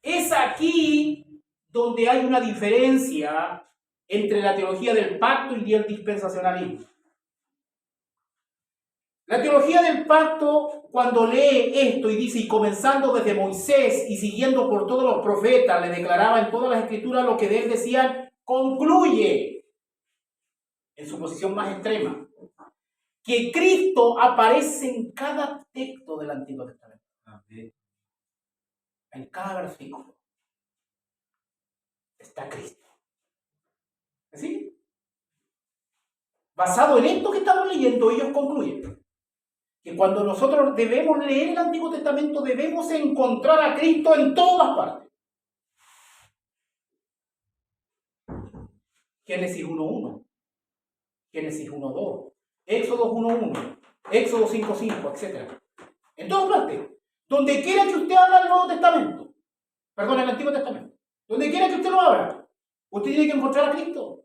es aquí donde hay una diferencia entre la teología del pacto y el dispensacionalismo. La teología del pacto, cuando lee esto y dice, y comenzando desde Moisés y siguiendo por todos los profetas, le declaraba en todas las escrituras lo que de él decían, concluye, en su posición más extrema, que Cristo aparece en cada texto del Antiguo Testamento. Amén. En cada versículo está Cristo. ¿Sí? Basado en esto que estamos leyendo, ellos concluyen que cuando nosotros debemos leer el Antiguo Testamento, debemos encontrar a Cristo en todas partes. Génesis 1.1, Génesis 1.2, Éxodo 1.1, Éxodo 5.5, etc. En todas partes. Donde quiera que usted abra el Nuevo Testamento, perdón, el Antiguo Testamento, donde quiera que usted lo abra, usted tiene que encontrar a Cristo.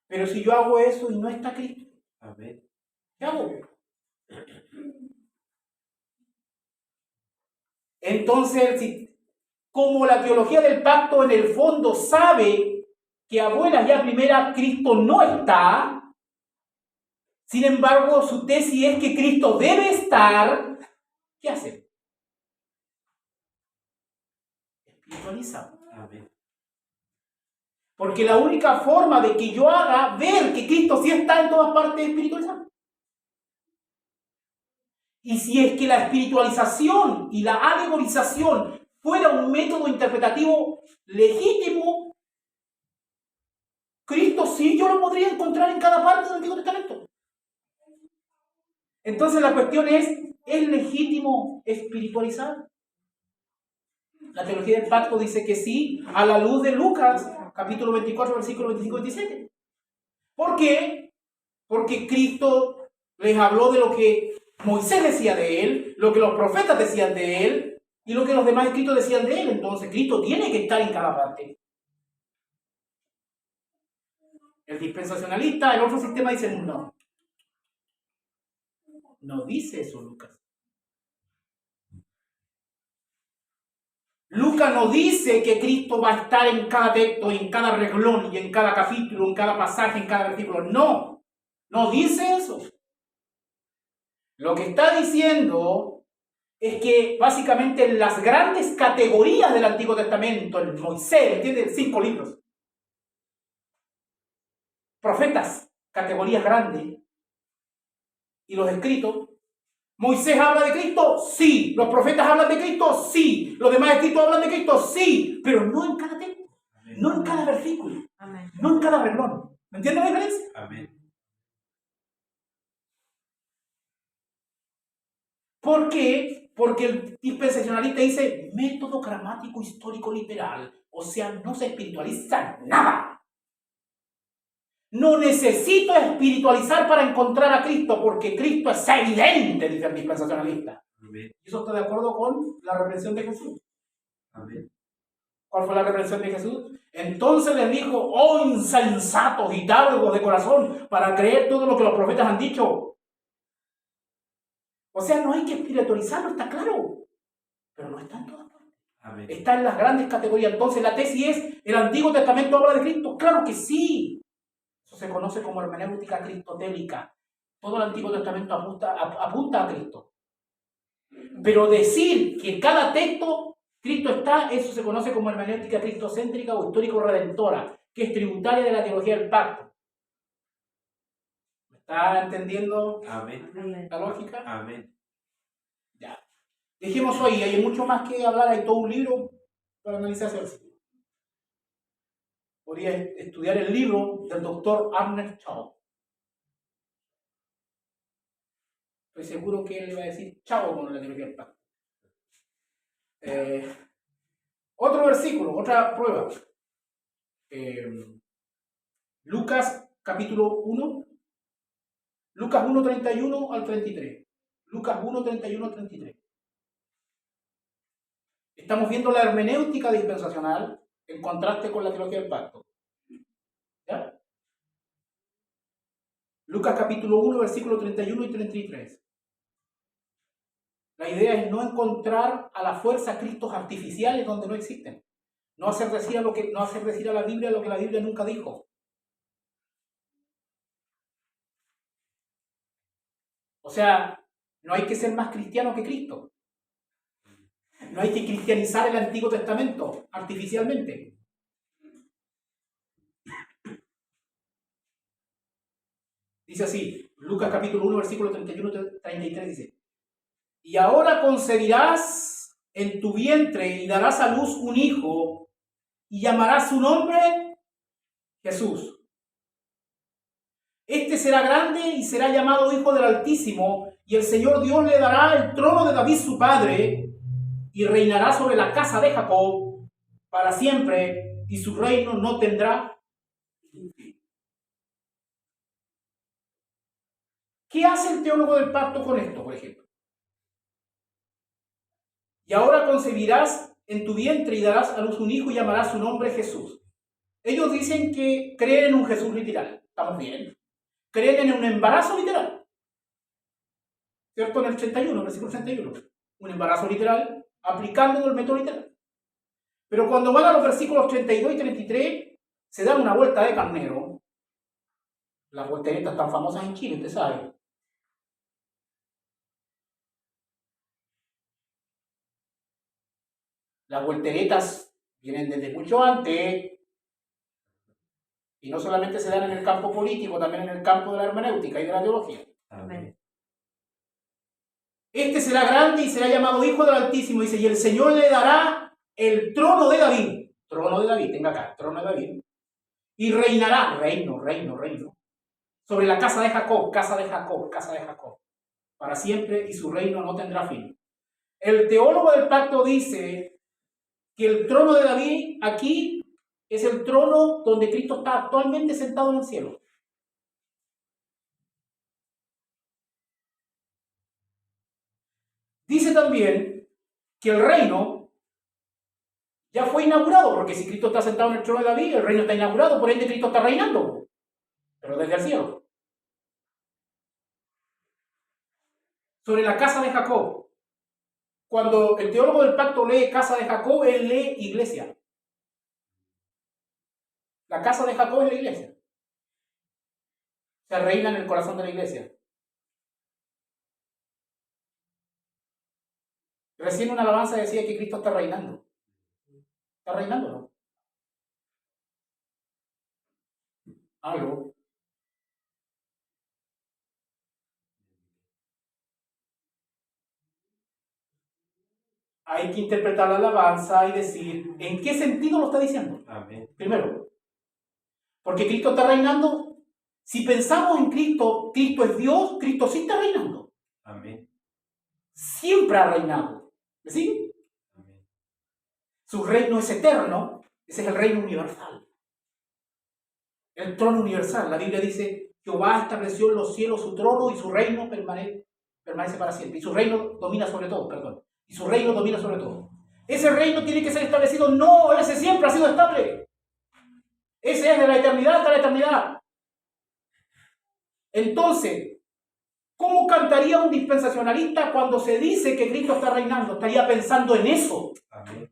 Pero si yo hago eso y no está Cristo, Amén. ¿qué hago? Entonces, como la teología del pacto en el fondo sabe que a buenas y a primeras Cristo no está, Sin embargo, su tesis es que Cristo debe estar, ¿qué hace? Espiritualizado. Amén. Porque la única forma de que yo haga ver que Cristo sí está en todas partes es espiritualizado. Y si es que la espiritualización y la alegorización fuera un método interpretativo legítimo, Cristo sí yo lo podría encontrar en cada parte del Antiguo Testamento. Entonces la cuestión es legítimo espiritualizar? La teología del pacto dice que sí, a la luz de Lucas, capítulo 24, versículos 25-27. ¿Por qué? Porque Cristo les habló de lo que Moisés decía de él, lo que los profetas decían de él y lo que los demás escritos decían de él. Entonces Cristo tiene que estar en cada parte. El dispensacionalista, el otro sistema dice no. No dice eso Lucas. Lucas no dice que Cristo va a estar en cada texto, en cada reglón, y en cada capítulo, en cada pasaje, en cada versículo. No, no dice eso. Lo que está diciendo es que básicamente en las grandes categorías del Antiguo Testamento, el Moisés, ¿entiendes? 5 libros. Profetas, categorías grandes. Y los escritos. ¿Moisés habla de Cristo? Sí. ¿Los profetas hablan de Cristo? Sí. ¿Los demás escritos hablan de Cristo? Sí. Pero no en cada texto. No en cada versículo. Amén. No en cada renglón. ¿Me entienden la diferencia? Amén. ¿Por qué? Porque el dispensacionalista dice método gramático histórico literal. O sea, no se espiritualiza nada. No necesito espiritualizar para encontrar a Cristo, porque Cristo es evidente, dice el dispensacionalista. Amén. ¿Y eso está de acuerdo con la reprensión de Jesús? Amén. ¿Cuál fue la reprensión de Jesús? Entonces les dijo, oh insensatos y tardos de corazón, para creer todo lo que los profetas han dicho. O sea, no hay que espiritualizarlo, está claro. Pero no está en todas partes. Amén. Está en las grandes categorías. Entonces la tesis es, ¿el Antiguo Testamento habla de Cristo? Claro que sí. Eso se conoce como hermenéutica cristotélica. Todo el Antiguo Testamento apunta a Cristo. Pero decir que en cada texto Cristo está, eso se conoce como hermenéutica cristocéntrica o histórico-redentora, que es tributaria de la teología del pacto. ¿Me está entendiendo Amén. Amén. la lógica? Amén. Ya. Dejémoslo ahí, hay mucho más que hablar, hay todo un libro para analizar ese versículo. Podría estudiar el libro del doctor Abner Chao. Estoy seguro que él le va a decir chao con la teología del pacto. Otro versículo, otra prueba. Lucas capítulo 1. Lucas 1, 31 al 33. Lucas 1, 31 al 33. Estamos viendo la hermenéutica dispensacional en contraste con la teología del pacto. ¿Ya? Lucas capítulo 1, versículo 31 y 33. La idea es no encontrar a la fuerza cristos artificiales donde no existen. No hacer decir a la Biblia lo que la Biblia nunca dijo. O sea, no hay que ser más cristiano que Cristo. No hay que cristianizar el Antiguo Testamento artificialmente. Dice así, Lucas capítulo 1, versículo 31-33 dice, y ahora concebirás en tu vientre y darás a luz un hijo y llamarás su nombre Jesús. Este será grande y será llamado Hijo del Altísimo, y el Señor Dios le dará el trono de David su padre, y reinará sobre la casa de Jacob para siempre, y su reino no tendrá fin. ¿Qué hace el teólogo del pacto con esto, por ejemplo? Y ahora concebirás en tu vientre y darás a luz un hijo y llamarás su nombre Jesús. Ellos dicen que creen en un Jesús literal. ¿Estamos bien? Creen en un embarazo literal. ¿Cierto? En el 81, versículo 81. Un embarazo literal, aplicando el método literal. Pero cuando van a los versículos 32 y 33, se dan una vuelta de carnero Las volteretas tan famosas en Chile, usted sabe. Las volteretas vienen desde mucho antes y no solamente se dan en el campo político, también en el campo de la hermenéutica y de la teología. Amén. Este será grande y será llamado Hijo del Altísimo, dice, y el Señor le dará el trono de David, tenga acá, trono de David, y reinará, reino, sobre la casa de Jacob, para siempre, y su reino no tendrá fin. El teólogo del pacto dice que el trono de David aquí es el trono donde Cristo está actualmente sentado en el cielo. Dice también que el reino ya fue inaugurado, porque si Cristo está sentado en el trono de David, el reino está inaugurado, por ende Cristo está reinando, pero desde el cielo. Sobre la casa de Jacob. Cuando el teólogo del pacto lee casa de Jacob, él lee iglesia. La casa de Jacob es la iglesia. Se reina en el corazón de la iglesia. Recién una alabanza decía que Cristo está reinando. ¿Está reinando o no? Algo. Hay que interpretar la alabanza y decir en qué sentido lo está diciendo. Amén. Primero, porque Cristo está reinando. Si pensamos en Cristo, Cristo es Dios, Cristo sí está reinando. Amén. Siempre ha reinado. ¿Me sigue? Amén. Su reino es eterno. Ese es el reino universal. El trono universal. La Biblia dice, Jehová estableció en los cielos su trono y su reino permanece para siempre. Y su reino domina sobre todo, Y su reino domina sobre todo. Ese reino tiene que ser establecido. No, ese siempre ha sido estable. Ese es de la eternidad hasta la eternidad. Entonces, ¿cómo cantaría un dispensacionalista cuando se dice que Cristo está reinando? Estaría pensando en eso. Amén.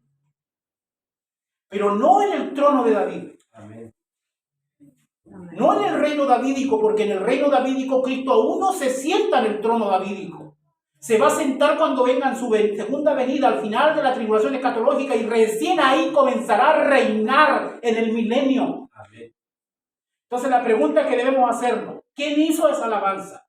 Pero no en el trono de David. Amén. No en el reino davídico, porque en el reino davídico Cristo aún no se sienta en el trono davídico. Se va a sentar cuando venga en su segunda venida, al final de la tribulación escatológica, y recién ahí comenzará a reinar en el milenio. Amén. Entonces la pregunta que debemos hacernos, ¿quién hizo esa alabanza?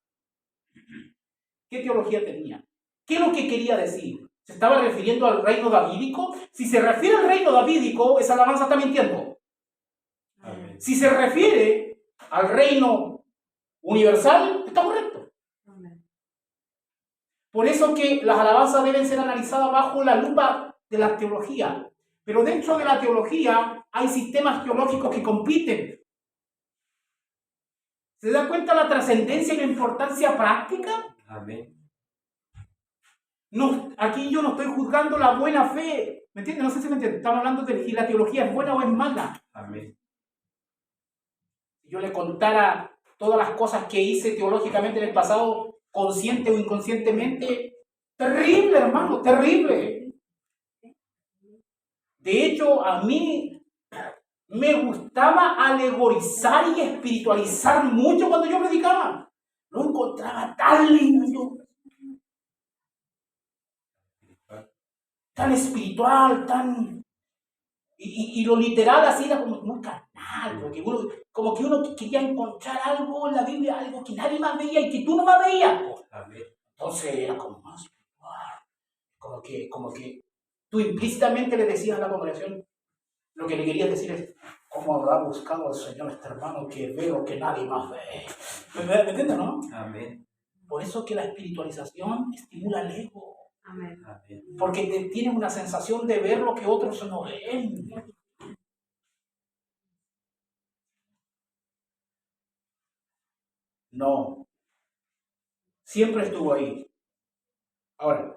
¿Qué teología tenía? ¿Qué es lo que quería decir? ¿Se estaba refiriendo al reino davídico? Si se refiere al reino davídico, esa alabanza está mintiendo. Amén. Si se refiere al reino universal, está correcto. Por eso que las alabanzas deben ser analizadas bajo la lupa de la teología. Pero dentro de la teología hay sistemas teológicos que compiten. ¿Se da cuenta la trascendencia y la importancia práctica? Amén. No, aquí yo no estoy juzgando la buena fe. ¿Me entiendes? No sé si me entiendes. Estamos hablando de si la teología es buena o es mala. Amén. Si yo le contara todas las cosas que hice teológicamente en el pasado, consciente o inconscientemente, terrible, hermano, terrible. De hecho, a mí me gustaba alegorizar y espiritualizar mucho cuando yo predicaba. Lo encontraba tan lindo, tan espiritual, tan... Y lo literal así era como muy carnal, porque uno, como que uno quería encontrar algo en la Biblia, algo que nadie más veía y que tú no más veías. Amén. Entonces era como más espiritual, como que tú implícitamente le decías a la congregación, lo que le querías decir es, ¿cómo habrá buscado al Señor este hermano que ve lo que nadie más ve? ¿Me entiendes, no? Amén. Por eso que la espiritualización estimula el ego. Amén. Amén. Porque tienes una sensación de ver lo que otros no ven. No. Siempre estuvo ahí. Ahora,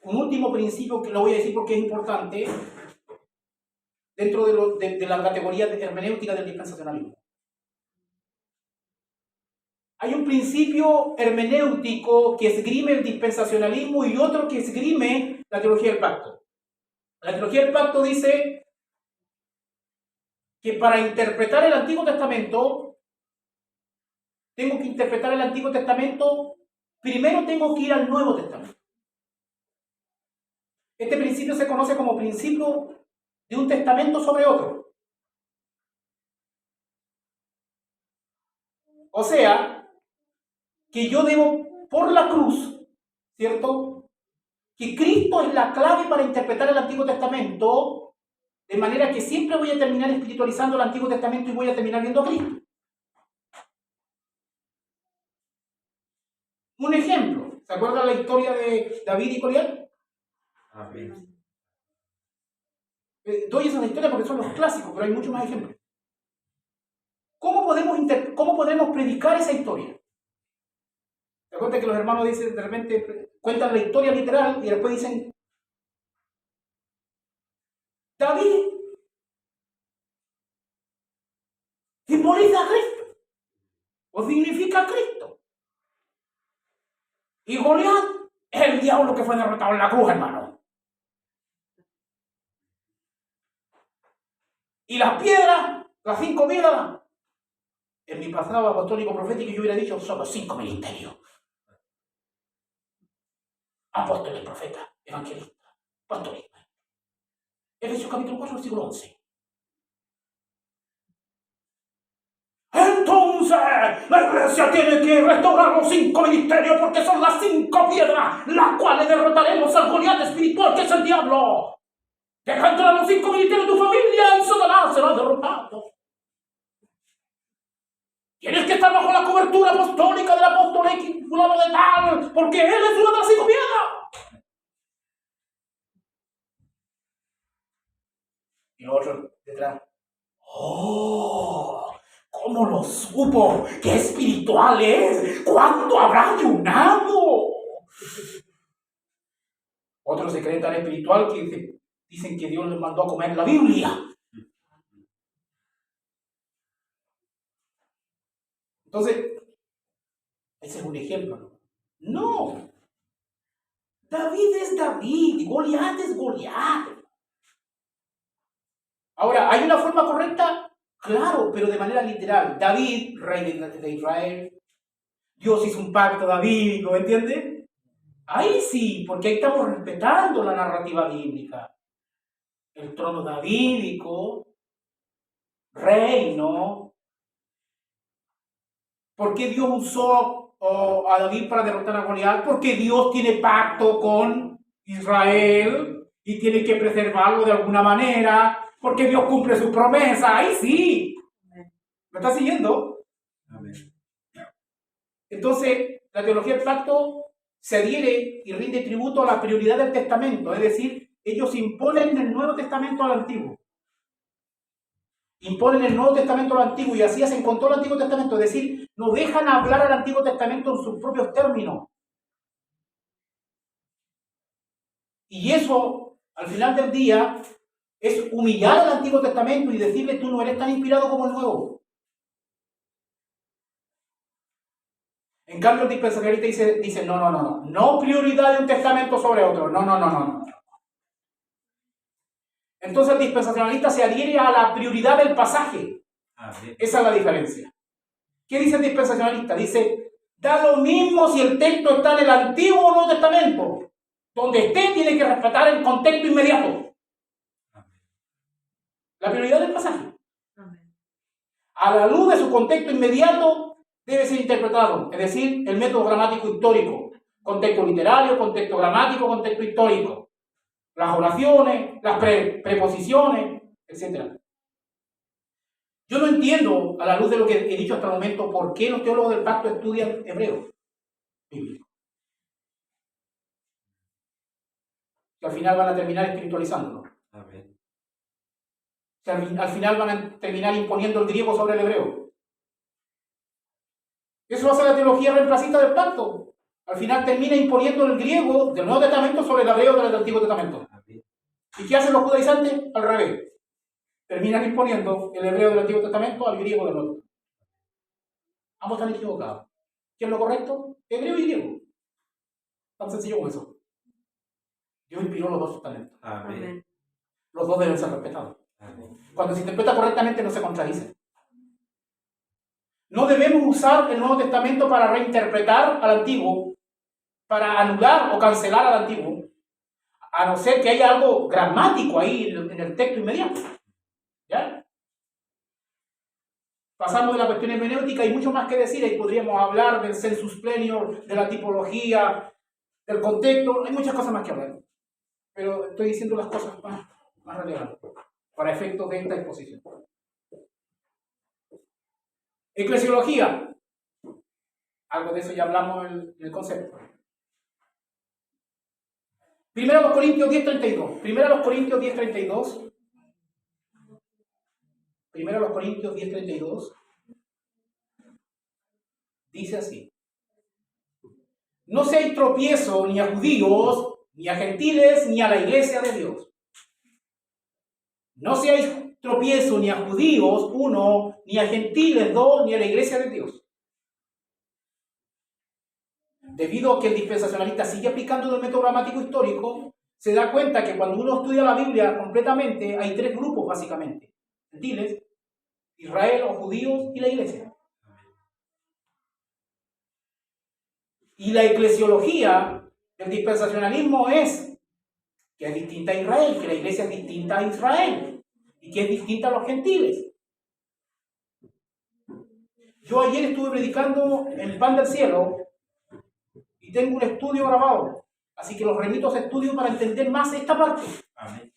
un último principio que lo voy a decir porque es importante dentro de la categoría de hermenéutica del dispensacionalismo. Hay un principio hermenéutico que esgrime el dispensacionalismo y otro que esgrime la teología del pacto. La teología del pacto dice que para interpretar el Antiguo Testamento, tengo que interpretar el Antiguo Testamento, primero tengo que ir al Nuevo Testamento. Este principio se conoce como principio de un testamento sobre otro. O sea, que yo debo, por la cruz, ¿cierto? Que Cristo es la clave para interpretar el Antiguo Testamento, de manera que siempre voy a terminar espiritualizando el Antiguo Testamento y voy a terminar viendo a Cristo. Un ejemplo, ¿se acuerdan la historia de David y Goliat? Amén. Doy esas historias porque son los clásicos, pero hay muchos más ejemplos. ¿Cómo podemos predicar esa historia? ¿Te acuerdas que los hermanos dicen, de repente, cuentan la historia literal y después dicen, David simboliza a Cristo, o significa a Cristo. Y Goliat es el diablo que fue derrotado en la cruz, hermano. Y las piedras, las 5 piedras, en mi pasado apostólico profético yo hubiera dicho, son los 5 ministerios. Apóstoles, profetas, evangelistas, pastores. Efesios capítulo 4, versículo 11. Entonces, la iglesia tiene que restaurar los 5 ministerios porque son las 5 piedras las cuales derrotaremos al Goliat espiritual que es el diablo. Deja entrar los 5 ministerios de tu familia y Satanás será derrotado. Tienes que estar bajo la cobertura apostólica del apóstol X, fulano de tal, porque él es una de las 5 piedras. Y los otros detrás. ¡Oh! ¿Cómo lo supo? ¡Qué espiritual es! ¿Cuándo habrá ayunado? Otros se creen tan espiritual que dicen que Dios les mandó a comer la Biblia. Entonces, ese es un ejemplo. No. David es David, Goliat es Goliat. Ahora, ¿hay una forma correcta? Claro, pero de manera literal. David, rey de Israel, Dios hizo un pacto davídico, ¿entiendes? Ahí sí, porque ahí estamos respetando la narrativa bíblica. El trono davídico, reino. ¿Por qué Dios usó a David para derrotar a Goliat? Porque Dios tiene pacto con Israel y tiene que preservarlo de alguna manera. Porque Dios cumple su promesa. Ahí sí. ¿Me estás siguiendo? Amén. Entonces, la teología del pacto se adhiere y rinde tributo a la prioridad del testamento. Es decir, ellos imponen el Nuevo Testamento al Antiguo. Imponen el Nuevo Testamento al Antiguo y así hacen con todo el Antiguo Testamento. Es decir, no dejan hablar al Antiguo Testamento en sus propios términos. Y eso, al final del día, es humillar al Antiguo Testamento y decirle, tú no eres tan inspirado como el Nuevo. En cambio, el dispensacionalista dice no prioridad de un testamento sobre otro, no. Entonces el dispensacionalista se adhiere a la prioridad del pasaje. Esa es la diferencia. ¿Qué dice el dispensacionalista? Dice, da lo mismo si el texto está en el Antiguo o Nuevo Testamento. Donde esté, tiene que respetar el contexto inmediato. La prioridad del pasaje. A la luz de su contexto inmediato, debe ser interpretado, es decir, el método gramático histórico, contexto literario, contexto gramático, contexto histórico, las oraciones, las preposiciones, etc. Yo no entiendo, a la luz de lo que he dicho hasta el momento, por qué los teólogos del pacto estudian hebreo bíblico. Que al final van a terminar espiritualizándolo. Amén. Que al final van a terminar imponiendo el griego sobre el hebreo. Eso hace la teología reemplacista del pacto. Al final termina imponiendo el griego del Nuevo Testamento sobre el hebreo del Antiguo Testamento. ¿Y qué hacen los judaizantes? Al revés. Terminan imponiendo el hebreo del Antiguo Testamento al griego del Nuevo. Ambos están equivocados. ¿Qué es lo correcto? Hebreo y griego. Tan sencillo como eso. Dios inspiró los dos testamentos. Amén. Los dos deben ser respetados. Amén. Cuando se interpreta correctamente no se contradice. No debemos usar el Nuevo Testamento para reinterpretar al Antiguo, para anular o cancelar al Antiguo, a no ser que haya algo gramático ahí en el texto inmediato. ¿Ya? Pasamos de la cuestión hermenéutica, hay mucho más que decir, ahí podríamos hablar del sensus plenior, de la tipología, del contexto, hay muchas cosas más que hablar. Pero estoy diciendo las cosas más relevantes para efectos de esta exposición. Eclesiología. Algo de eso ya hablamos en el concepto. Primero los Corintios 10:32. Primero los Corintios 10:32. Primero los Corintios 10:32. Dice así. No seáis tropiezo ni a judíos, ni a gentiles, ni a la iglesia de Dios. No seáis tropiezo ni a judíos, uno, ni a gentiles, dos, ni a la iglesia de Dios. Debido a que el dispensacionalista sigue aplicando el método gramático histórico, se da cuenta que cuando uno estudia la Biblia completamente, hay tres grupos básicamente. Gentiles, Israel o judíos y la iglesia. Y la eclesiología del dispensacionalismo es que es distinta a Israel, que la iglesia es distinta a Israel y que es distinta a los gentiles. Yo ayer estuve predicando el pan del cielo y tengo un estudio grabado, así que los remito a ese estudio para entender más esta parte. Amén.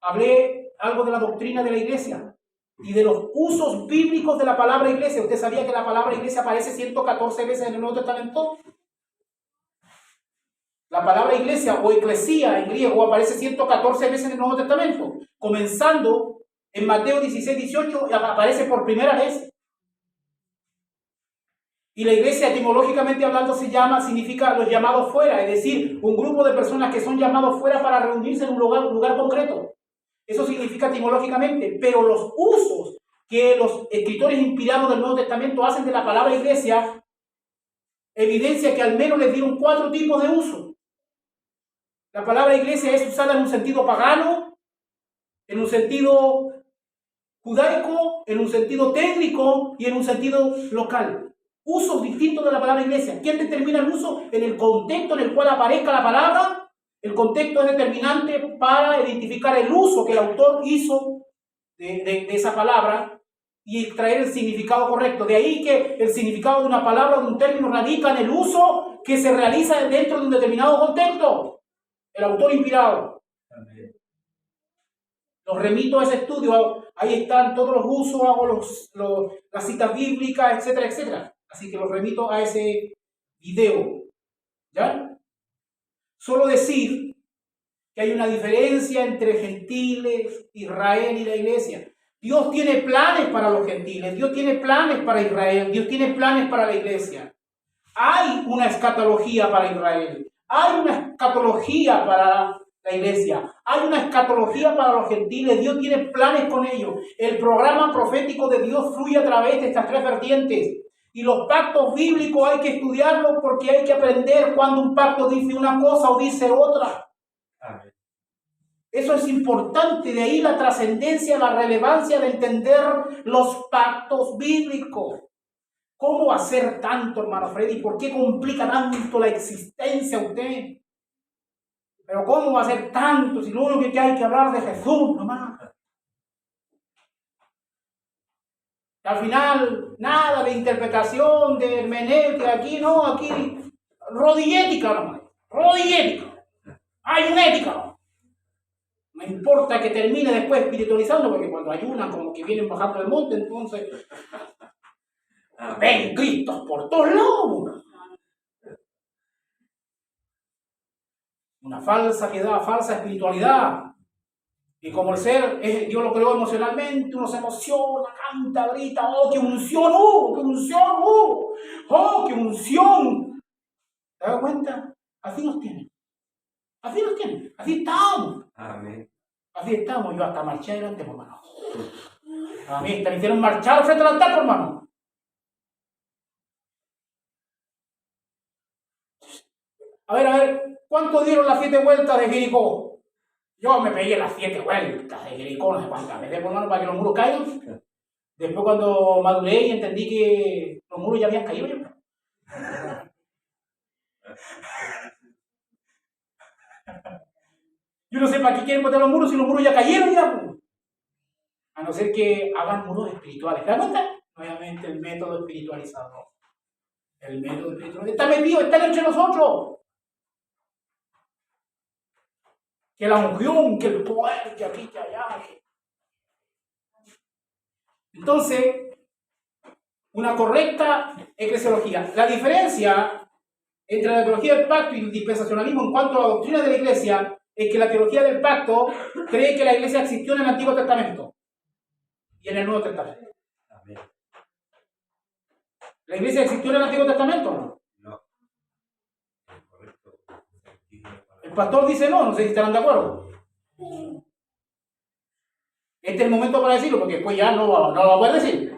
Hablé algo de la doctrina de la iglesia y de los usos bíblicos de la palabra iglesia. ¿Usted sabía que la palabra iglesia aparece 114 veces en el Nuevo Testamento? La palabra iglesia o eclesía en griego aparece 114 veces en el Nuevo Testamento. Comenzando en Mateo 16-18 aparece por primera vez. Y la iglesia etimológicamente hablando significa los llamados fuera, es decir, un grupo de personas que son llamados fuera para reunirse en un lugar concreto. Eso significa etimológicamente, pero los usos que los escritores inspirados del Nuevo Testamento hacen de la palabra iglesia evidencia que al menos les dieron 4 tipos de uso. La palabra iglesia es usada en un sentido pagano, en un sentido judaico, en un sentido técnico y en un sentido local. Usos distintos de la palabra iglesia. ¿Quién determina el uso? En el contexto en el cual aparezca la palabra. El contexto es determinante para identificar el uso que el autor hizo de esa palabra y extraer el significado correcto. De ahí que el significado de una palabra o de un término radica en el uso que se realiza dentro de un determinado contexto. El autor inspirado. Amén. Los remito a ese estudio. Ahí están todos los usos, hago las citas bíblicas, etcétera, etcétera. Así que los remito a ese video. ¿Ya? Solo decir que hay una diferencia entre gentiles, Israel y la iglesia. Dios tiene planes para los gentiles, Dios tiene planes para Israel, Dios tiene planes para la iglesia. Hay una escatología para Israel, hay una escatología para la iglesia, hay una escatología para los gentiles, Dios tiene planes con ellos. El programa profético de Dios fluye a través de estas 3 vertientes. Y los pactos bíblicos hay que estudiarlos porque hay que aprender cuando un pacto dice una cosa o dice otra. Amén. Eso es importante, de ahí la trascendencia, la relevancia de entender los pactos bíblicos. ¿Cómo hacer tanto, hermano Freddy? ¿Por qué complica tanto la existencia a usted? Pero ¿cómo va a hacer tanto si lo único que hay que hablar de Jesús nomás? Al final, nada de interpretación, de hermenéutica, aquí no, aquí rodillética nomás, rodillética. Hay una ética, ¿no? No importa que termine después espiritualizando, porque cuando ayunan como que vienen bajando del monte, entonces ven Cristos por todos lados. Una falsa piedad, falsa espiritualidad. Y como el ser, Dios lo creó emocionalmente, uno se emociona, canta, grita, ¡oh, qué unción hubo! ¡Qué unción hubo! ¡Oh, qué unción! ¿Te das cuenta? Así nos tienen. Así nos tienen. Así estamos. Amén. Así estamos. Yo hasta marché adelante, hermano. A mí me hicieron marchar frente al altar, hermano. A ver, ¿cuánto dieron las 7 vueltas de Jericó? Yo me pegué las 7 vueltas de iconos de cuántas veces por mano para que los muros caigan. Después cuando maduré y entendí que los muros ya habían caído yo. Yo no sé para qué quieren botar los muros si los muros ya cayeron ya. Pues. A no ser que hagan muros espirituales. ¿Te das cuenta? Nuevamente el método espiritualizador. El método espiritualizador está metido, está entre nosotros. Que la unción, que el poder, que aquí, que allá. Entonces, una correcta eclesiología. La diferencia entre la teología del pacto y el dispensacionalismo en cuanto a la doctrina de la iglesia es que la teología del pacto cree que la iglesia existió en el Antiguo Testamento y en el Nuevo Testamento. Amén. ¿La iglesia existió en el Antiguo Testamento o no? No. Correcto. El pastor dice no, no sé si estarán de acuerdo. Este es el momento para decirlo, porque después ya no lo va a poder decir.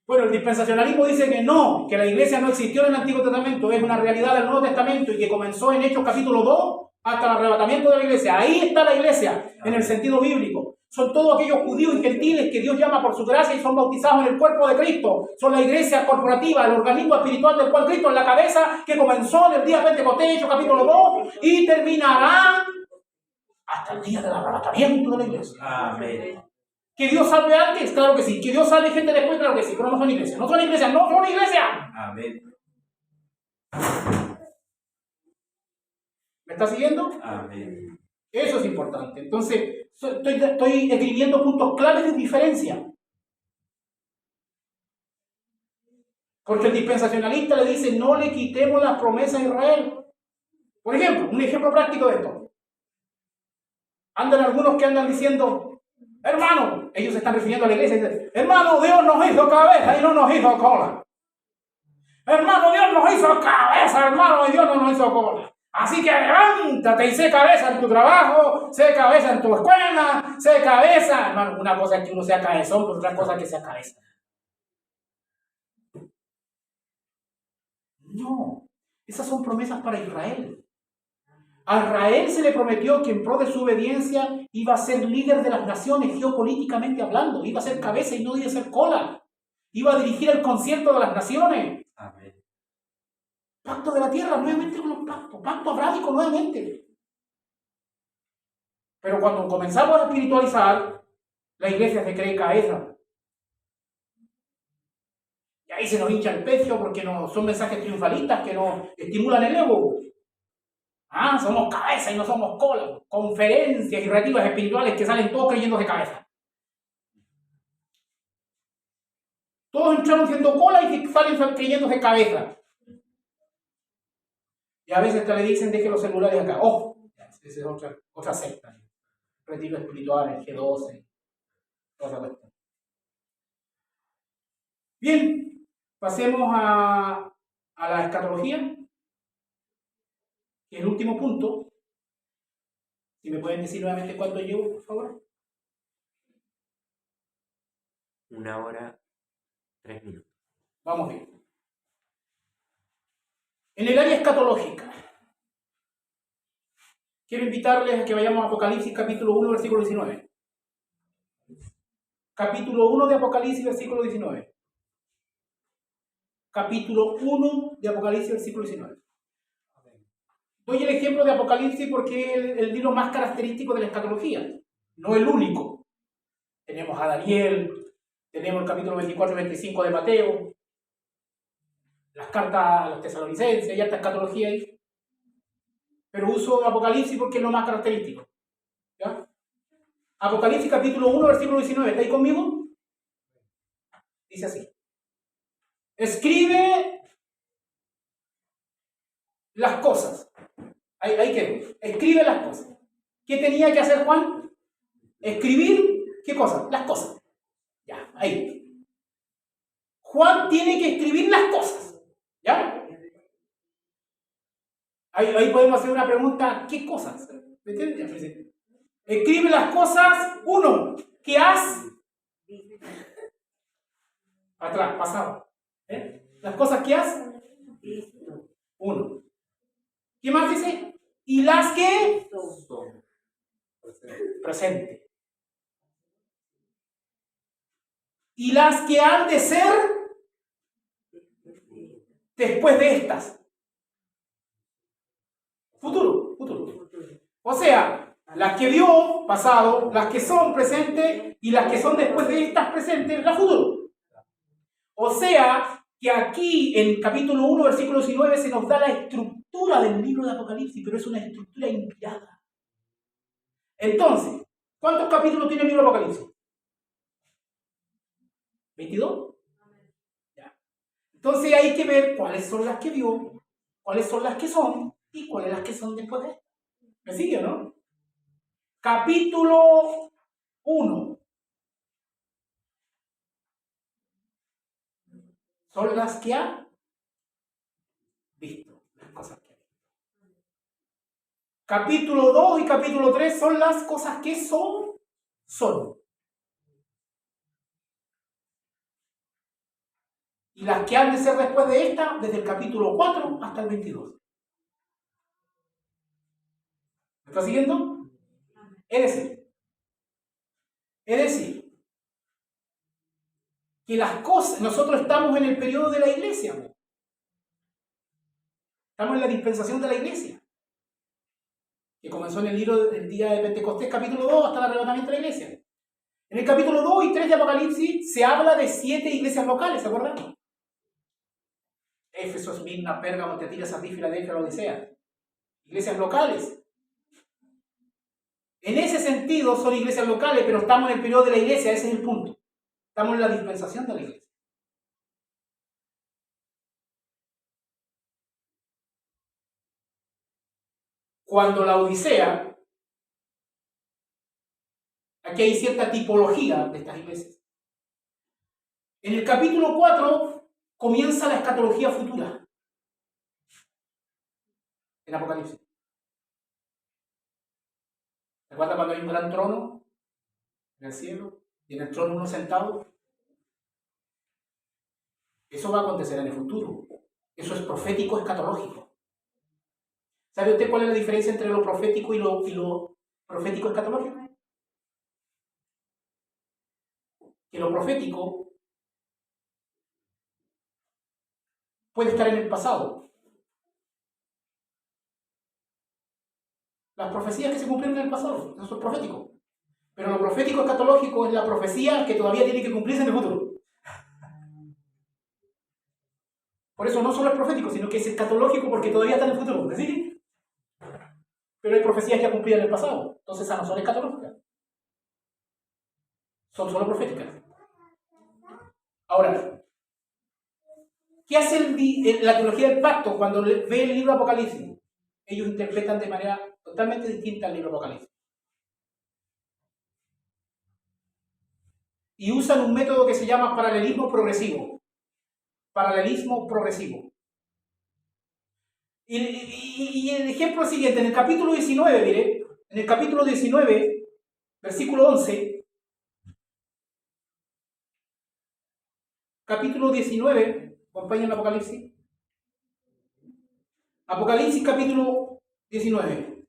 Bueno, el dispensacionalismo dice que no, que la iglesia no existió en el Antiguo Testamento, es una realidad del Nuevo Testamento y que comenzó en Hechos capítulo 2 hasta el arrebatamiento de la iglesia. Ahí está la iglesia, en el sentido bíblico. Son todos aquellos judíos y gentiles que Dios llama por su gracia y son bautizados en el cuerpo de Cristo. Son la iglesia corporativa, el organismo espiritual del cual Cristo es la cabeza, que comenzó en el día Pentecostés, Hechos capítulo 2, y terminará hasta el día del arrebatamiento de la iglesia. Amén. ¿Que Dios salve antes? Claro que sí. ¿Que Dios salve gente después? Claro que sí. Pero no son iglesias. No son iglesias. No son iglesias. Amén. ¿Me está siguiendo? Amén. Eso es importante. Entonces, estoy escribiendo puntos claves de diferencia. Porque el dispensacionalista le dice, no le quitemos las promesas a Israel. Por ejemplo, un ejemplo práctico de esto. Andan algunos que andan diciendo, hermano, ellos se están refiriendo a la iglesia y dicen, hermano, Dios nos hizo cabeza y no nos hizo cola. Hermano, Dios nos hizo cabeza, hermano, y Dios no nos hizo cola. Así que levántate y sé cabeza en tu trabajo, sé cabeza en tu escuela, sé cabeza. Hermano, una cosa es que uno sea cabezón, pero otra cosa es que sea cabeza. No, esas son promesas para Israel. A Israel se le prometió que en pro de su obediencia iba a ser líder de las naciones geopolíticamente hablando, iba a ser cabeza y no iba a ser cola, iba a dirigir el concierto de las naciones. Amén. Pacto de la tierra, nuevamente con los pactos, pacto abrámico nuevamente. Pero cuando comenzamos a espiritualizar, la iglesia se cree cabeza. Y ahí se nos hincha el pecho porque no, son mensajes triunfalistas que nos estimulan el ego. Ah, somos cabeza y no somos cola. Conferencias y retiros espirituales que salen todos creyendo de cabeza. Todos entraron siendo cola y salen creyendo de cabeza. Y a veces te le dicen, deje los celulares acá. ¡Oh! Esa es otra secta. Retiros espirituales, G12. Toda esa cuestión. Bien, pasemos a la escatología. Y el último punto, si me pueden decir nuevamente cuánto llevo, por favor. 1 hora, 3 minutos. Vamos bien. En el área escatológica, quiero invitarles a que vayamos a Apocalipsis capítulo 1, versículo 19. Capítulo 1 de Apocalipsis, versículo 19. Capítulo 1 de Apocalipsis, versículo 19. Doy el ejemplo de Apocalipsis porque es el libro más característico de la escatología, no el único. Tenemos a Daniel, tenemos el capítulo 24 y 25 de Mateo, las cartas a los tesalonicenses, hay harta escatología ahí. Pero uso Apocalipsis porque es lo más característico. ¿Ya? Apocalipsis capítulo 1, versículo 19, ¿está ahí conmigo? Dice así. Escribe las cosas. Ahí quedó. Escribe las cosas. ¿Qué tenía que hacer Juan? Escribir, ¿qué cosas? Las cosas. Ya, ahí. Juan tiene que escribir las cosas. ¿Ya? Ahí podemos hacer una pregunta. ¿Qué cosas? ¿Me entiendes? Escribe las cosas. 1. ¿Qué has? Atrás, pasado. Las cosas que has. 1. ¿Qué más dice? y las que Son. presente. Y las que han de ser después de estas. Futuro, futuro. O sea, las que vio, pasado, las que son presente y las que son después de estas presentes, la futuro. O sea, que aquí en capítulo 1, versículo 19, se nos da la estructura del libro de Apocalipsis, pero es una estructura inspirada. Entonces, ¿cuántos capítulos tiene el libro de Apocalipsis? ¿22? Ya. Entonces hay que ver cuáles son las que vio, cuáles son las que son y cuáles las que son después de esto. ¿Me sigue, no? Capítulo 1. Son las que ha visto, las cosas que ha visto. Capítulo 2 y capítulo 3 son las cosas que son. Y las que han de ser después de esta, desde el capítulo 4 hasta el 22. ¿Me está siguiendo? Es decir, que las cosas, nosotros estamos en el periodo de la iglesia, ¿no? Estamos en la dispensación de la iglesia, que comenzó en el libro del día de Pentecostés, capítulo 2, hasta el arrebatamiento de la iglesia. En el capítulo 2 y 3 de Apocalipsis se habla de 7 iglesias locales, ¿se acuerdan? Éfeso, Esmirna, Pérgamo, Tiatira, Sardis, Filadelfia, Odisea. Iglesias locales. En ese sentido son iglesias locales, pero estamos en el periodo de la iglesia, ese es el punto. Estamos en la dispensación de la iglesia. Cuando la Odisea, aquí hay cierta tipología de estas iglesias. En el capítulo 4 comienza la escatología futura. En Apocalipsis. ¿Recuerda cuando hay un gran trono en el cielo y en el trono uno sentado? Eso va a acontecer en el futuro. Eso es profético escatológico. ¿Sabe usted cuál es la diferencia entre lo profético y lo profético escatológico? Que lo profético puede estar en el pasado. Las profecías que se cumplieron en el pasado, eso es profético. Pero lo profético escatológico es la profecía que todavía tiene que cumplirse en el futuro. Por eso no solo es profético, sino que es escatológico porque todavía está en el futuro. ¿Me sigue? Pero hay profecías ya cumplidas en el pasado. Entonces esas no son escatológicas. Son solo proféticas. Ahora, ¿qué hace la teología del pacto cuando ve el libro de Apocalipsis? Ellos interpretan de manera totalmente distinta el libro de Apocalipsis. Y usan un método que se llama paralelismo progresivo. Paralelismo progresivo. Y el ejemplo es el siguiente. En el capítulo 19, mire, en el capítulo 19, versículo 11, capítulo 19, acompañen el Apocalipsis. Apocalipsis capítulo 19.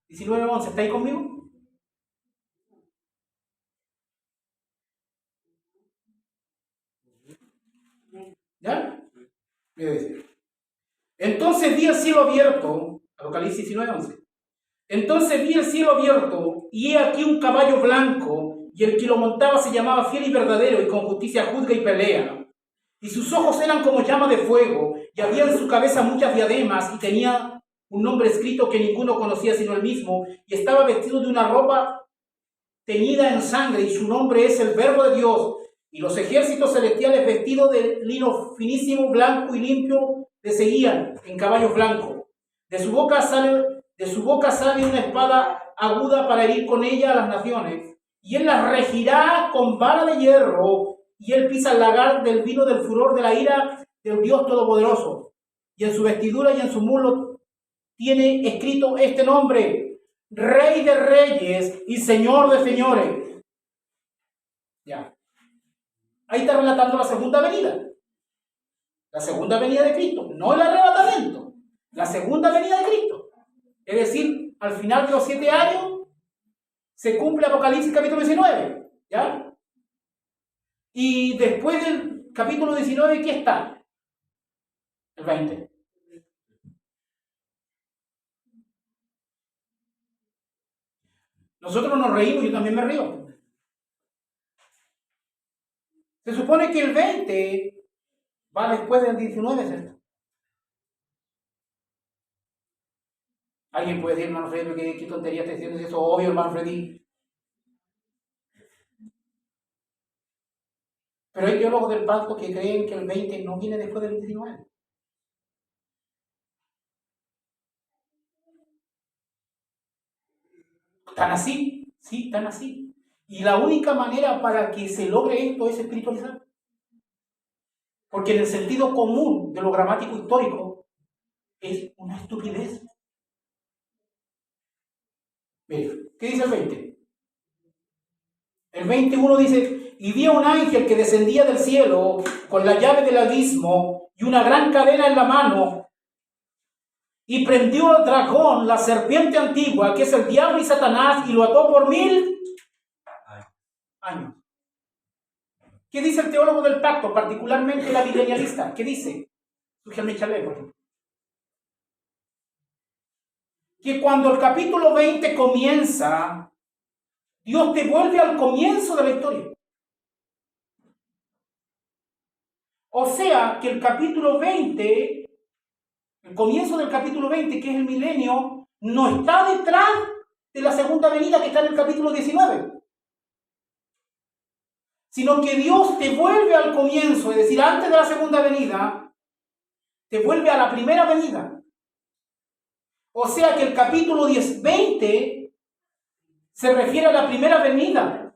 19:11, ¿está ahí conmigo? ¿Ya? Voy a decir. Entonces vi el cielo abierto, Apocalipsis 19:11. Entonces vi el cielo abierto, y he aquí un caballo blanco, y el que lo montaba se llamaba Fiel y Verdadero, y con justicia juzga y pelea. Y sus ojos eran como llama de fuego, y había en su cabeza muchas diademas, y tenía un nombre escrito que ninguno conocía sino él mismo, y estaba vestido de una ropa teñida en sangre, y su nombre es el Verbo de Dios. Y los ejércitos celestiales vestidos de lino finísimo, blanco y limpio, le seguían en caballos blancos. De su boca sale una espada aguda para herir con ella a las naciones, y él las regirá con vara de hierro, y él pisa el lagar del vino del furor de la ira del Dios Todopoderoso. Y en su vestidura y en su muslo tiene escrito este nombre: Rey de Reyes y Señor de Señores. Ya. Ahí está relatando la segunda venida. La segunda venida de Cristo, no el arrebatamiento. la segunda venida de Cristo. Es decir, al final de los 7 años se cumple Apocalipsis capítulo 19, ¿ya? Y después del capítulo 19, ¿qué está? El 20. Nosotros nos reímos, yo también me río. Se supone que el 20 va después del 19, ¿cierto? Alguien puede decir, hermano Freddy, ¿qué tontería está diciendo? Eso es obvio, hermano Freddy. Pero hay teólogos del pacto que creen que el 20 no viene después del 19. ¿Tan así? Sí, tan así. Y la única manera para que se logre esto es espiritualizar. Porque en el sentido común de lo gramático histórico es una estupidez. Mira, ¿qué dice el 20? El 21 dice, y vi a un ángel que descendía del cielo con la llave del abismo y una gran cadena en la mano, y prendió al dragón, la serpiente antigua, que es el diablo y Satanás, y lo ató por 1000 años. ¿Qué dice el teólogo del pacto, particularmente la milenialista? ¿Qué dice? Sujel Chalet, por ejemplo. Que cuando el capítulo 20 comienza, Dios te vuelve al comienzo de la historia. O sea, que el capítulo 20, el comienzo del capítulo 20, que es el milenio, no está detrás de la segunda venida que está en el capítulo 19. Sino que Dios te vuelve al comienzo, es decir, antes de la segunda venida, te vuelve a la primera venida. O sea que el capítulo 20 se refiere a la primera venida,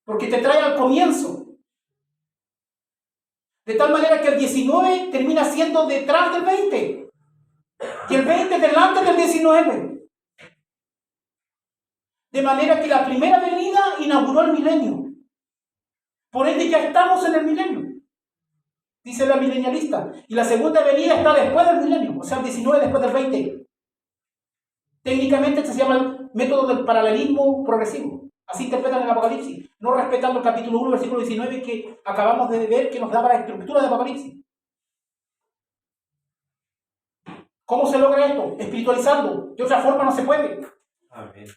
porque te trae al comienzo. De tal manera que el 19 termina siendo detrás del 20, y el 20 delante del 19. De manera que la primera venida inauguró el milenio. Por ende ya estamos en el milenio, dice la milenialista. Y la segunda venida está después del milenio, o sea, el 19 después del 20. Técnicamente este se llama el método del paralelismo progresivo. Así interpretan el Apocalipsis, no respetando el capítulo 1, versículo 19 que acabamos de ver, que nos daba la estructura del Apocalipsis. ¿Cómo se logra esto? Espiritualizando. De otra forma no se puede. Amén.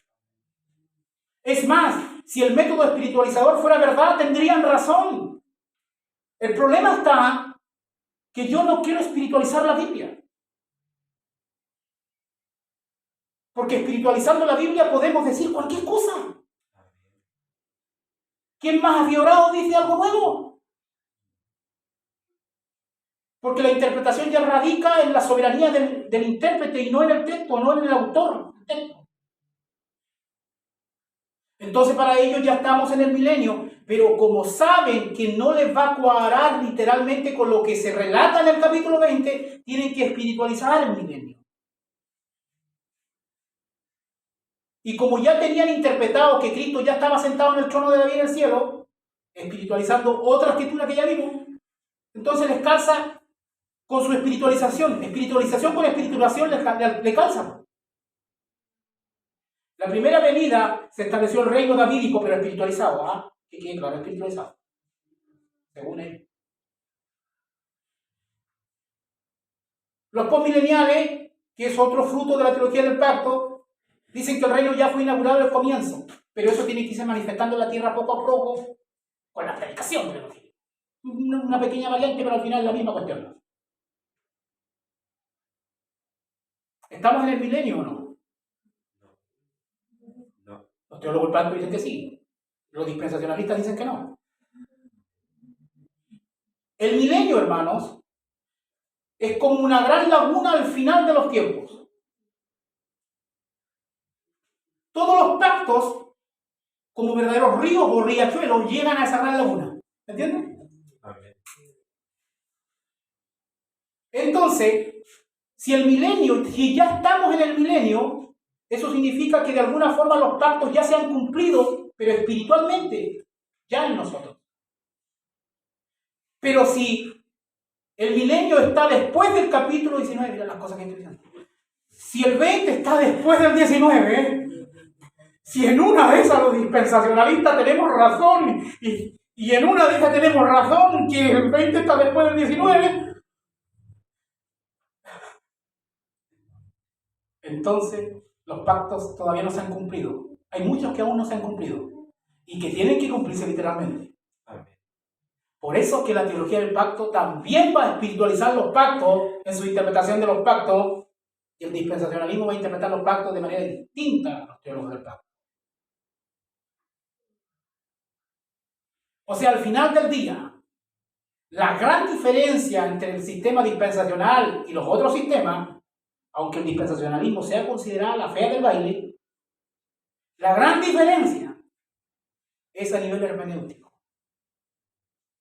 Es más, si el método espiritualizador fuera verdad, tendrían razón. El problema está que yo no quiero espiritualizar la Biblia. Porque espiritualizando la Biblia podemos decir cualquier cosa. ¿Quién más había orado dice algo nuevo? Porque la interpretación ya radica en la soberanía del intérprete y no en el texto, no en el autor del texto. Entonces para ellos ya estamos en el milenio, pero como saben que no les va a cuadrar literalmente con lo que se relata en el capítulo 20, tienen que espiritualizar el milenio. Y como ya tenían interpretado que Cristo ya estaba sentado en el trono de David en el cielo, espiritualizando otra escritura que ya vimos, entonces les calza con su espiritualización. Espiritualización con espiritualización le calza. La primera venida se estableció el reino davídico, pero espiritualizado. ¿Ah? Que quede claro, espiritualizado. Según él. Los postmileniales, que es otro fruto de la teología del pacto, dicen que el reino ya fue inaugurado al comienzo, pero eso tiene que irse manifestando en la tierra poco a poco con la predicación. Una pequeña variante, pero al final es la misma cuestión. ¿Estamos en el milenio o no? No. Los teólogos del pacto dicen que sí. Los dispensacionalistas dicen que no. El milenio, hermanos, es como una gran laguna al final de los tiempos. Todos los pactos, como verdaderos ríos o riachuelos, llegan a esa gran laguna. ¿Entienden? Amén. Entonces, si ya estamos en el milenio, eso significa que de alguna forma los pactos ya se han cumplido, pero espiritualmente, ya en nosotros. Pero si El milenio está después del capítulo 19. Mira las cosas que estoy diciendo. Si el 20 está después del 19, si en una de esas los dispensacionalistas tenemos razón y en una de esas tenemos razón que el 20 está después del 19, entonces los pactos todavía no se han cumplido. Hay muchos que aún no se han cumplido y que tienen que cumplirse literalmente. Amén. Por eso que la teología del pacto también va a espiritualizar los pactos en su interpretación de los pactos, y el dispensacionalismo va a interpretar los pactos de manera distinta a los teólogos del pacto. O sea, al final del día, la gran diferencia entre el sistema dispensacional y los otros sistemas, aunque el dispensacionalismo sea considerado la fea del baile, la gran diferencia es a nivel hermenéutico.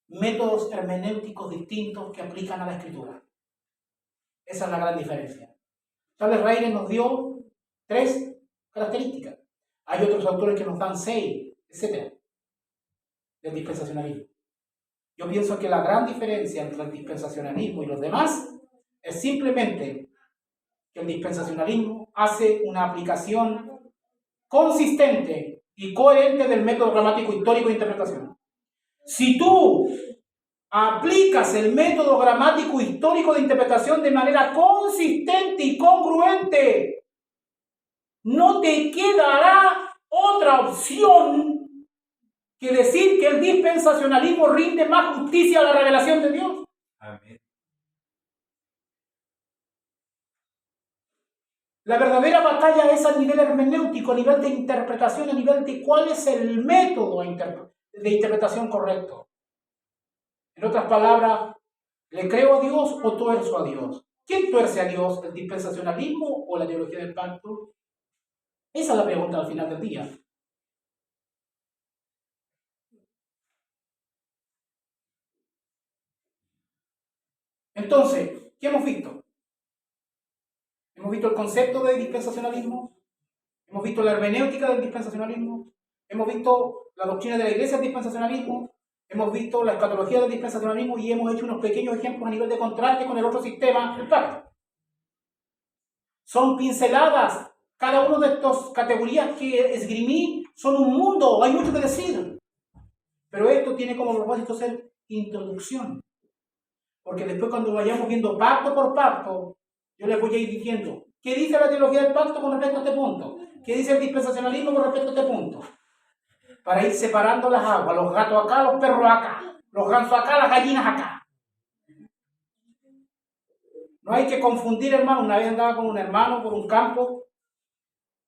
Métodos hermenéuticos distintos que aplican a la escritura. Esa es la gran diferencia. Charles Ryder nos dio 3 características. Hay otros autores que nos dan 6, etc. del dispensacionalismo. Yo pienso que la gran diferencia entre el dispensacionalismo y los demás es simplemente que el dispensacionalismo hace una aplicación consistente y coherente del método gramático histórico de interpretación. Si tú aplicas el método gramático histórico de interpretación de manera consistente y congruente, no te quedará otra opción que decir que el dispensacionalismo rinde más justicia a la revelación de Dios. Amén. La verdadera batalla es a nivel hermenéutico, a nivel de interpretación, a nivel de cuál es el método de interpretación correcto. En otras palabras, ¿le creo a Dios o tuerzo a Dios? ¿Quién tuerce a Dios, el dispensacionalismo o la teología del pacto? Esa es la pregunta al final del día. Entonces, ¿qué hemos visto? Hemos visto el concepto de dispensacionalismo, hemos visto la hermenéutica del dispensacionalismo, hemos visto la doctrina de la iglesia del dispensacionalismo, hemos visto la escatología del dispensacionalismo y hemos hecho unos pequeños ejemplos a nivel de contraste con el otro sistema, el pacto. Son pinceladas. Cada una de estas categorías que esgrimí son un mundo, hay mucho que decir. Pero esto tiene como propósito ser introducción. Porque después cuando vayamos viendo pacto por pacto, yo les voy a ir diciendo, ¿qué dice la teología del pacto con respecto a este punto? ¿Qué dice el dispensacionalismo con respecto a este punto? Para ir separando las aguas, los gatos acá, los perros acá, los gansos acá, las gallinas acá. No hay que confundir, hermano. Una vez andaba con un hermano por un campo,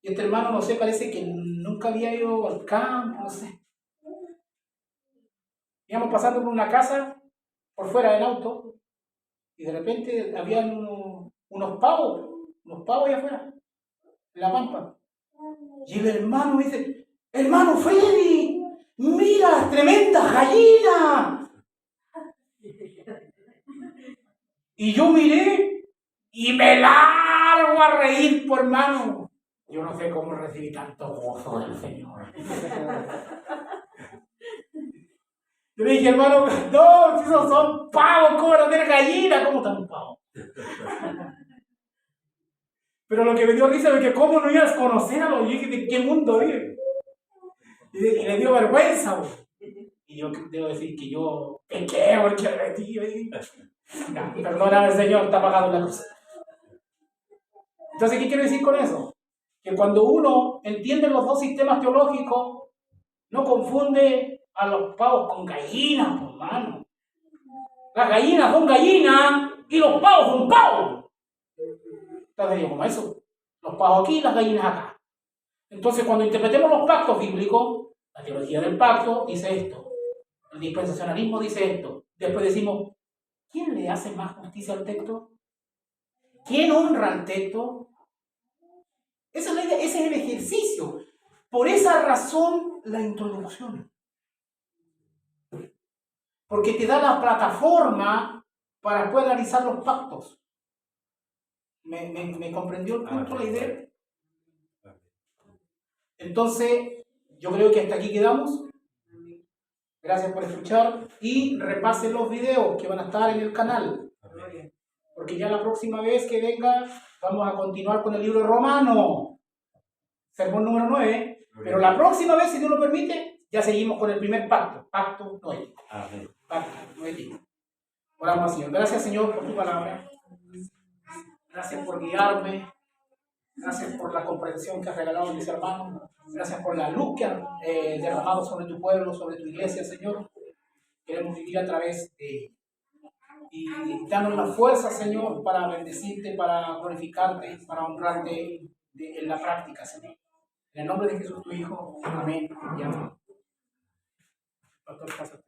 y este hermano, no sé, parece que nunca había ido al campo, no sé. Íbamos pasando por una casa, por fuera del auto, y de repente habían unos pavos allá afuera, en la pampa. Y el hermano me dice, hermano Freddy, mira, tremenda gallina. Y yo miré y me largo a reír, por hermano. Yo no sé cómo recibí tanto gozo del Señor. Yo le dije, hermano, no, si esos son pavos, ¿cómo van a tener gallina? ¿Cómo están pavos? Pero lo que me dio risa es que cómo no ibas a conocer a los hijos de qué mundo vive. Y le dio vergüenza, güey. Y yo debo decir que yo pequé porque me metí. No, perdóname, Señor, está pagando la cruz. Entonces, ¿qué quiero decir con eso? Que cuando uno entiende los dos sistemas teológicos, no confunde a los pavos con gallinas, por mano. Las gallinas son gallinas y los pavos son pavos. Entonces digo, como eso, los pavos aquí y las gallinas acá. Entonces, cuando interpretemos los pactos bíblicos, la teología del pacto dice esto, el dispensacionalismo dice esto. Después decimos, ¿quién le hace más justicia al texto? ¿Quién honra al texto? Esa es la idea, ese es el ejercicio. Por esa razón, la introducción. Porque te da la plataforma para poder analizar los pactos. ¿Me comprendió el punto, la idea? Entonces, yo creo que hasta aquí quedamos. Gracias por escuchar y repasen los videos que van a estar en el canal. porque ya la próxima vez que venga vamos a continuar con el libro romano, sermón número 9, pero la próxima vez, si Dios lo permite, ya seguimos con el primer pacto, pacto noético. Amén. Pacto noético. Oramos al Señor. Gracias, Señor, por tu palabra. Gracias por guiarme. Gracias por la comprensión que has regalado a mis hermanos. Gracias por la luz que has derramado sobre tu pueblo, sobre tu iglesia, Señor. Queremos vivir a través de ella. Y danos la fuerza, Señor, para bendecirte, para glorificarte, para honrarte en la práctica, Señor. En el nombre de Jesús, tu Hijo. Amén. Y amén. Pastor, pasa.